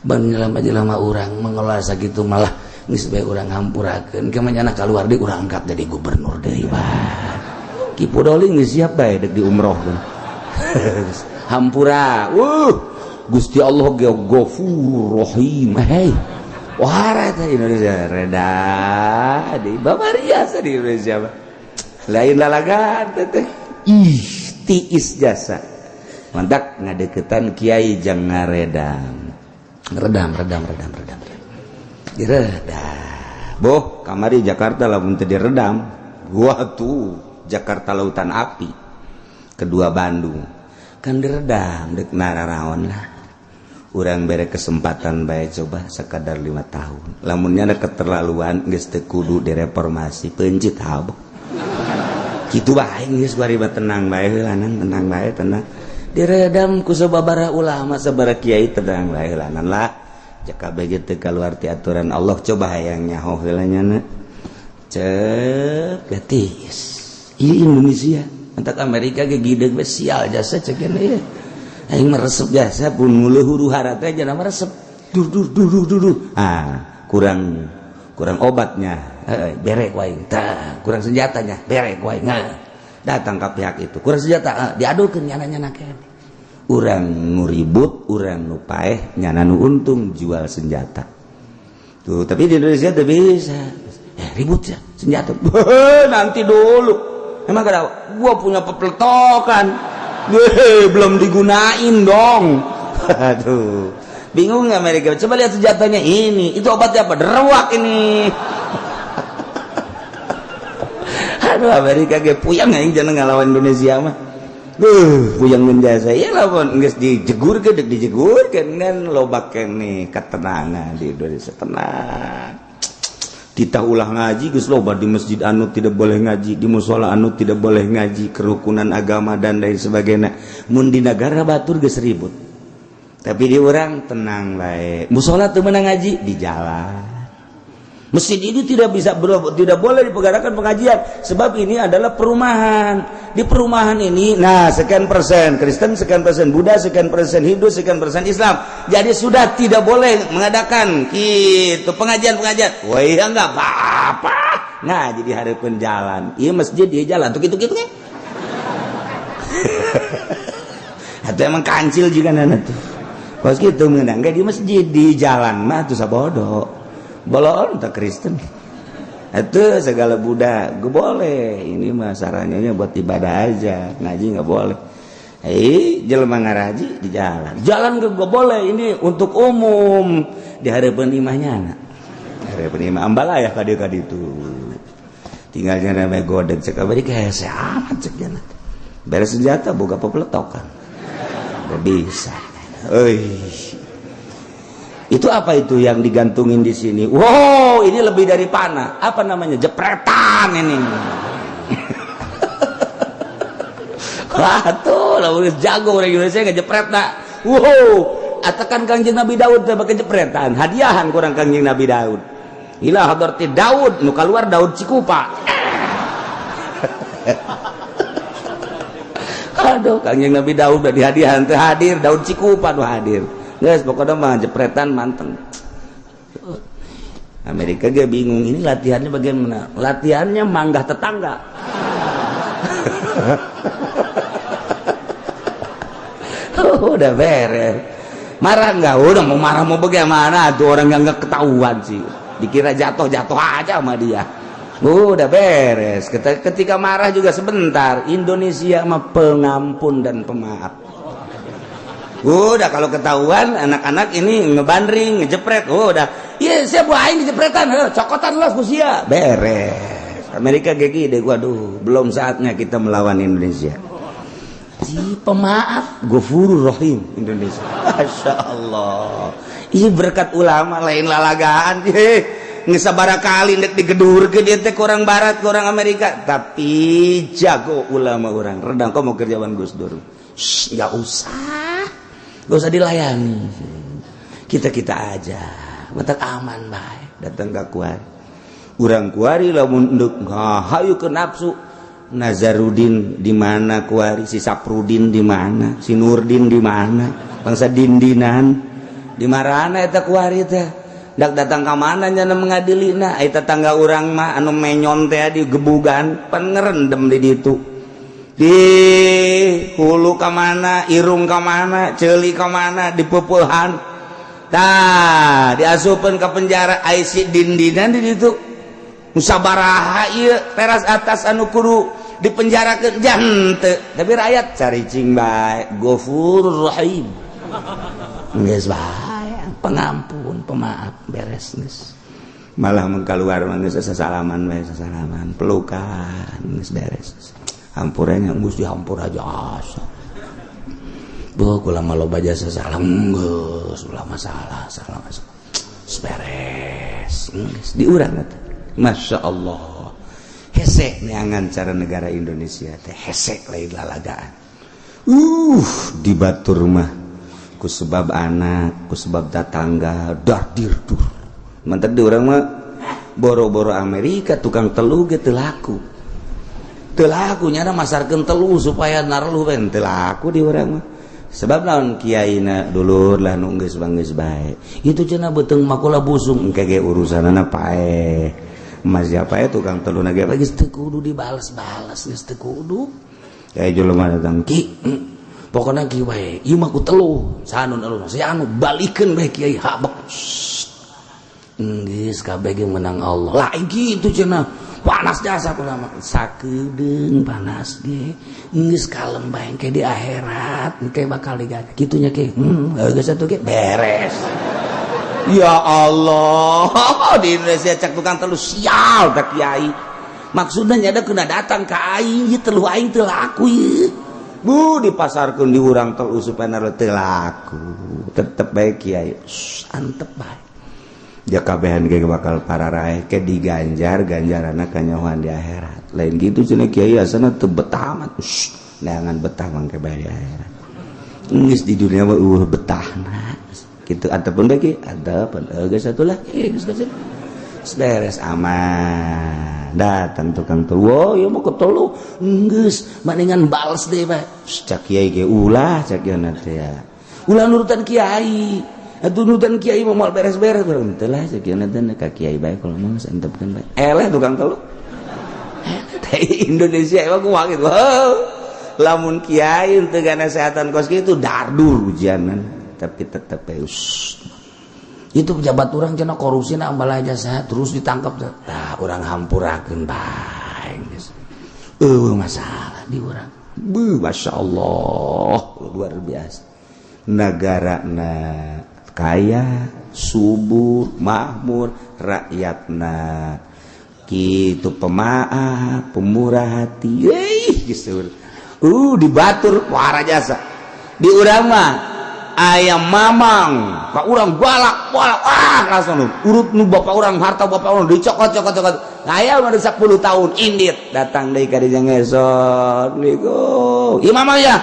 ban jelema-jelema urang mengelola sakitu malah geus bae urang hampurakeun kemanyana kaluar di urang angkat jadi gubernur deui bae Ki Pudoli geus siap bae dek di umrohkeun hampura Gusti Allah ge Ghafurur Rahim hei wahara teh Indonesia reda di babariasa di Indonesia lain lalagan teh tiis jasa mantak ngadeketan kiai jang ngaredam redam boh kamari Jakarta lamun teu diredam gua tuh Jakarta lautan api kedua Bandung kan diredam dek nararaon lah urang bere kesempatan bae coba sekadar 5 tahun lamunnya ada keterlaluan geus teu kudu direformasi peunceut habok kitu bae geus bari tenang bae lanang tenang bae tenang diredam ku sababaraha ulama sabaraha kiai tenang bae lanang lah jakabege teu kaluar ti aturan Allah coba hayang nyaho heula nya cek getis ieu Indonesia entak Amerika ge gideg we sial jasa cek ieu aing meresep jasa pun mulu huru hara teh jangan meresep dur kurang obatnya berek wae tah kurang senjatanya berek wae datang ke pihak itu kurang senjata diadukeun nyana-nyana kene urang nu ribut urang nu paeh nyana nu untung jual senjata tuh tapi di Indonesia teu bisa ribut ya senjata nanti dulu emang kada gua punya pepletokan belum digunain dong. Aduh, bingung nggak Amerika? Coba lihat senjatanya ini, itu obatnya apa? Derwak ini. Aduh, Amerika ge puyang aing jangan ngalawan Indonesia mah. Puyang menjasa. Ya lah pun geus dijegurkeun dijegurkeun kan loba kene ketenangan di Indonesia tenang. Kita ulah ngaji geus loba di masjid anu tidak boleh ngaji di mushola anu tidak boleh ngaji kerukunan agama dan lain sebagainya mun di negara batur geus ribut tapi di urang tenang bae mushola teu meunang ngaji di jalan masjid ini tidak boleh dipegadakan pengajian sebab ini adalah perumahan di perumahan ini nah sekian persen Kristen sekian persen Buddha sekian persen Hindu sekian persen Islam jadi sudah tidak boleh mengadakan gitu pengajian wah ya enggak apa-apa nah jadi hareupeun jalan ieu masjid ieu jalan tuh gitu-gitu kan atau emang kancil juga nana tuh pas gitu mengendang di masjid di jalan mah tuh sabodo bolon tak Kristen itu segala Buddha gue boleh ini mah sarannya buat ibadah aja ngaji nggak boleh jelema ngaraji di jalan gue boleh ini untuk umum di harapan imahnya anak harapan imah ambalaya kadi itu tinggal jangan namanya godek cek abadi kayak amat cek jangan beres senjata boga pepletokan gak bisa itu apa itu yang digantungin di sini? Wow, ini lebih dari panah. Apa namanya? Jepretan ini. Wah tuh, lalu jago orang Indonesia ngejepret nak. Wow, atakan Kangjeng Nabi Daud pakai jepretan. Hadiahan kurang Kangjeng Nabi Daud. Ilah hadarti Daud, nu keluar Daud Cikupa. Aduh, Kangjeng Nabi Daud udah dihadiahan teh hadir, Daud Cikupa nu hadir. Guys, pokoknya mah jepretan manteng. Amerika dia bingung ini latihannya bagaimana? Latihannya manggah tetangga. Udah beres. Marah nggak? Udah mau marah mau bagaimana? Tuh orang yang nggak ketahuan sih. Dikira jatuh aja sama dia. Udah beres. Ketika marah juga sebentar. Indonesia mah pengampun dan pemaaf. Udah kalau ketahuan anak-anak ini ngebandring, ngejepret, udah. Iya, saya buahin dijepretan, cokotan los kusia. Beres. Amerika gigi deh, waduh, belum saatnya kita melawan Indonesia. Si pemaaf, Ghafurur Rahim Indonesia. Masya Allah. Ini berkat ulama lain lalagaan. Ngesabara kali nek digedur ke dia teh orang barat, orang Amerika, tapi jago ulama orang. Redang kau mau kerjaan Gus Dur. Nggak usah dilayani. kita aja betak aman baik datang ke kuari urang kuari lamun enduk hayu ke nafsu Nazarudin di mana kuari si Saprudin di mana si Nurdin di mana bangsa dindinan di marana eta kuari teh dak datang ka mana nya mengadilina eta tangga urang mah anu menyon teh di gebugan pan ngerendem di ditu di hulu ka mana irung ka mana ceuli ka mana di peupeulhan tah diasupeun ka penjara ai si dindinan di ditu musabaraha ieu teras atas anu kudu dipenjarakeun jante tapi rakyat caricing bae Ghafurur Rahim geus bae pengampun pemaaf beres geus malah mun kaluar mah geus sasalaman bae sasalaman pelukan geus beres hampuranya geus dihampur aja asa beuh kula mah loba jasa salam geus ulah masalah salah beres geus di urang eta masyaallah hesek neangan cara negara Indonesia teh hesek lain lalagaan dibatur mah ku sebab anak ku sebab tetangga dardir dur mantep di urang mah boro-boro Amerika tukang telu ge teu laku nyana masarkeun telu supaya narluh ben teu laku di urang mah sebab naon kiaina dulur lah nu geus bae itu cenah beuteung makula busung engke ge urusanana paeh Mas siapa ya tukang telu nage lagi teu kudu dibales-bales geus teu kudu kayak jelema datang ki pokona kieu bae ieu mah ku telu saanu anu si anu balikeun bae kiai habek geus kabeh ge menang Allah lain kitu cenah panas jasa kula mah sakeudeung panas ge geus kalem bae engke di akhirat engke bakal diganti kitu nya ke geus atuh ge beres. Ya Allah di Indonesia cak tukang telu sial tak kiai maksudnya ada kena datang ke aing telu aing teu laku bu dipasarkeun di urang telu supaya teu laku tetep bae kiai antep bae ja kabehan ge bakal pararae ke diganjar ganjaranna kanyahoan di akhirat lain gitu cenah kiai asana teu betah amat neangan betah mangke bae di akhirat geus di dunia mah betahna gitu ataupun bagi ataupun geus atuh lagi geus beres aman datang tukang telu oh ieu mah ketelu geus mendingan bales deui bae cak kiai ge ulah cak ieu teh ya ulah nurutan kiai atuh nurutan kiai mah moal beres-beres urang teh lah cak ieu teh ka kiai bae kalau mah santepkeun bae eleh tukang telu teh Indonesia emang kumaha gitu lamun kiai teu gana kesehatan kos kitu dardur ujianan tapi tetap itu pejabat orang cenah korupsi na ambal aja saya terus ditangkap tah orang hampurakeun bae geus masalah di urang masyaallah luar biasa nagarana kaya subur makmur rakyatna kitu pemaaf pemurah hati geus dibatur wara jasa di urang mah ayam mamang pak urang balak langsung urut nu bapak urang harta bapak urang dicokot aya udah 10 tahun indit datang deui ka dieu ngesot niku ieu mama ya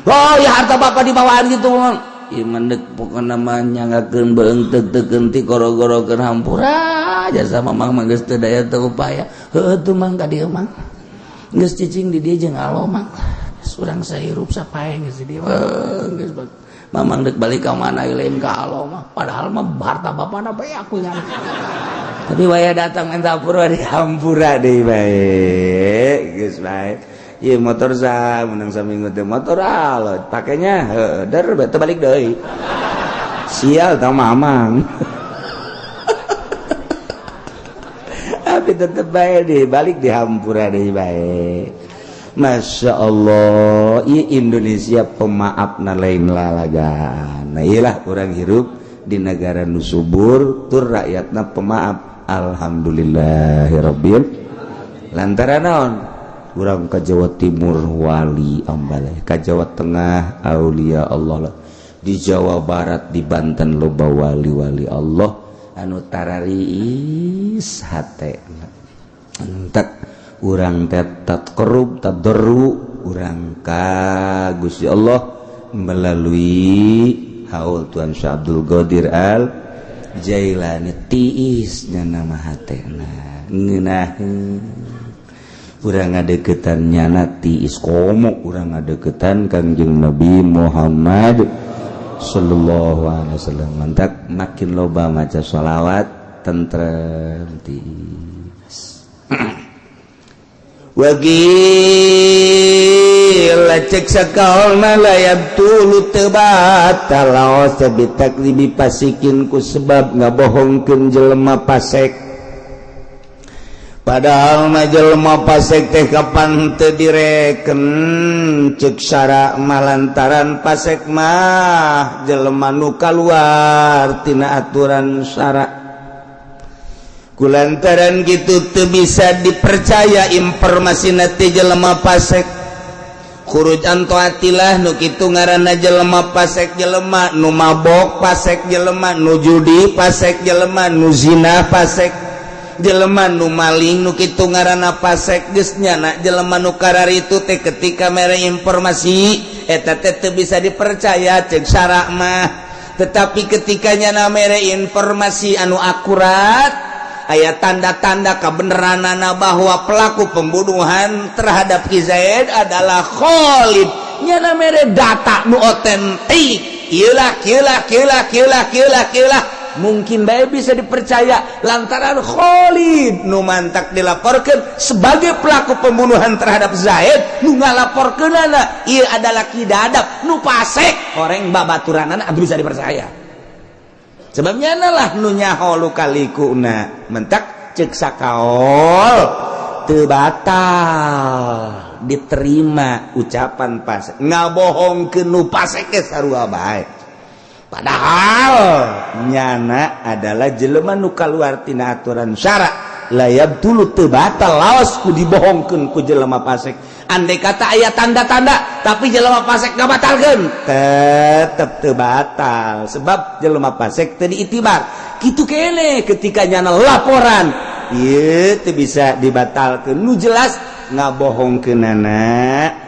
oh ya harta bapak dibawaan gitu ieu mendek pokona mah nyangakeun beungteug teu genti goro-gorokeun hampura jasa mamang mah geus teu daya teu upaya heuh tuh mang ka dieu mang geus cicing di dieu jeung alo mang urang sahirup sapae geus di dieu geus mamang dek balik ka mana lain ka Allah mah padahal mah harta bapana bae aku nya tapi waya datang minta hampura di hampura deui bae geus bae ieu motor sa menang saminggu teh motor alot pakainya der teu balik deui sial tah mamang tapi tetep bae deui balik di hampura deui bae. Masya Allah Indonesia pemaaf na lain lalagan nah iyalah orang hirup di negara nu subur tur rakyatna pemaaf alhamdulillahirabbil lantaran naon urang ka Jawa Timur wali ambaleh ka Jawa Tengah aulia Allah di Jawa Barat di Banten loba wali-wali Allah anu tarariis hatena entek urang tetap kerub tadarru urang ka Gusti Allah melalui haul Tuan Syekh Abdul Qadir Al Jailani tiisnya nama hatena ngeunaheun urang ngadeukeutan nyana tiis komo urang ngadeukeutan Kangjeng Nabi Muhammad sallallahu alaihi wasallam mantak makin loba maca shalawat tentrem tiis wagil cek sakaulna layab tulu tebatal laos bitaklibi pasikin ku sebab ngabohongkeun jelema pasek padahal mah jelema pasek teh kapan teu direken cek syara malantaran pasek mah jelema nu kaluar tina aturan syara kulantaran gitu teu bisa dipercaya informasi nanti jelema pasek khuruj antoatilah nu kitu ngaranna jelema pasek jelema nu mabok pasek jelema nu judi pasek jelema nu zina pasek jelema nu maling nu kitu ngaranna pasek geus nyana jelema nu kararitu teh ketika mere informasi eta teh teu bisa dipercaya ceuk syara mah tetapi ketika nyana mere informasi anu akurat aya tanda-tanda kebenaranana bahwa pelaku pembunuhan terhadap Ki Zaid adalah Khalid nyana mere data nu otentik ieulah mungkin bae bisa dipercaya lantaran Khalid nu mantak dilaporkeun sebagai pelaku pembunuhan terhadap Zaid nu ngalaporkeunana ieu adalah Ki Dadap nu pasek horeng babaturanana bisa dipercaya sebabnya lah nu nyaho lukalikuna mentak cek sakaol teu batal diterima ucapan pasek ngabohongkeun nu pasek ge sarua bae padahal nyana adalah jelema nu kaluar tina aturan syara layab dulu teu batal laos ku dibohongkeun ku jelema pasek andai kata aya tanda-tanda tapi jelema pasek gak batalkeun tetep teu batal sebab jelema pasek teu diitibar kitu keneh ketika nyana laporan ieu teu bisa dibatalkeun nu jelas ngabohongkeunana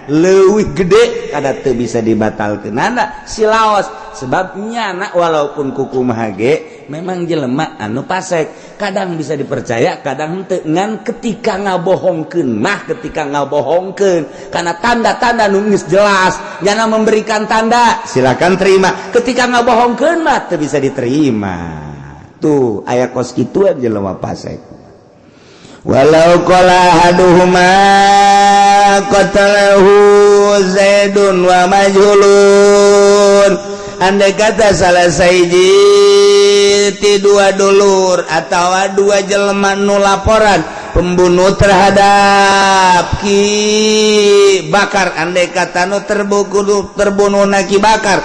leuwih gede kada teu bisa dibatalkeunana si laos sebab nyana walaupun kuku mahage memang jelema anu pasek kadang bisa dipercaya kadang henteu ngan ketika ngabohongkeun mah ketika ngabohongkeun karena tanda-tanda nu geus jelas nyana memberikan tanda silakan terima ketika ngabohongkeun mah teu bisa diterima tuh aya kos kitu jelema pasek walau qala haduhuma qatalahu Zaidun wa majhulun andai kata salah sahiji ti dua dulur atau dua jelema nu laporan pembunuh terhadap Ki Bakar andai kata nu terbunuh na Ki Bakar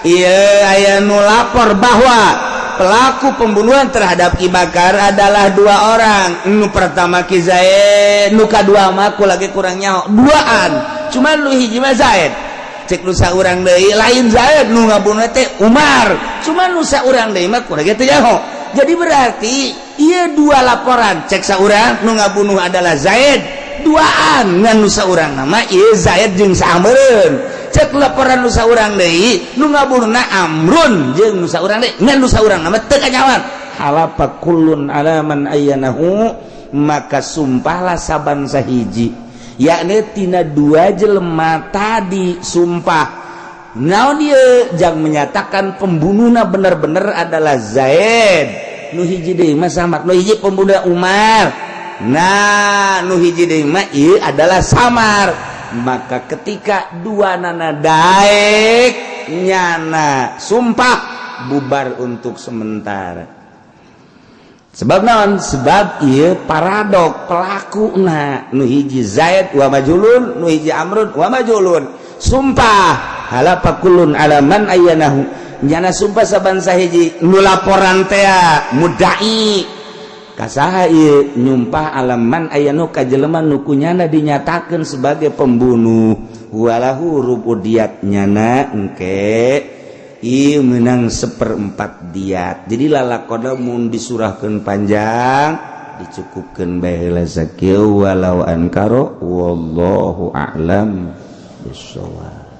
ieu aya nu lapor bahwa pelaku pembunuhan terhadap Ki Bakar adalah dua orang nu pertama Ki Zaid nu kadua mah ku lagi kurang nyaho duaan cuman lu hiji mah Zaid cek nu saurang deui lain Zaid nu ngabunuh teh Umar cuman nu saurang deui mah ku lagi teu nyaho jadi berarti ieu dua laporan cek saurang nu ngabunuh adalah Zaid duaan ngan nu saurang nama ieu Zaid jeung sameureun cek laporan nu saurang deui nu ngabunuhna Amrun jeung nu saurang deui ngan nu saurang nama teu kanyawan halafa kullun alaman ayyanahu maka sumpahlah saban sahiji yakni tina dua jelema tadi sumpah naon ieu jang menyatakan pembunuhna bener-bener adalah Zaid nu hiji deui mah samar nu hiji pembunuh Umar nah nu hiji deui mah ieu adalah samar maka ketika dua nana daek nyana sumpah bubar untuk sementara sebab naon sebab ieu paradok pelakuna nu hiji Zaid wa majulun nu hiji Amrun wa majulun sumpah halafa kullun alaman ayyanahu nyana sumpah saban sahiji nu laporan teh mudai kasaha ieu nyumpah alaman ayyanu ka jelema nu kunyana dinyatakeun sebagai pembunuh walahu rubudiat nyana engke ieu meunang 1/4 diat jadi lalakoda mun disurahkeun panjang dicukupkeun bae heula sakieu walau ankaro wallahu a'lam bissawab.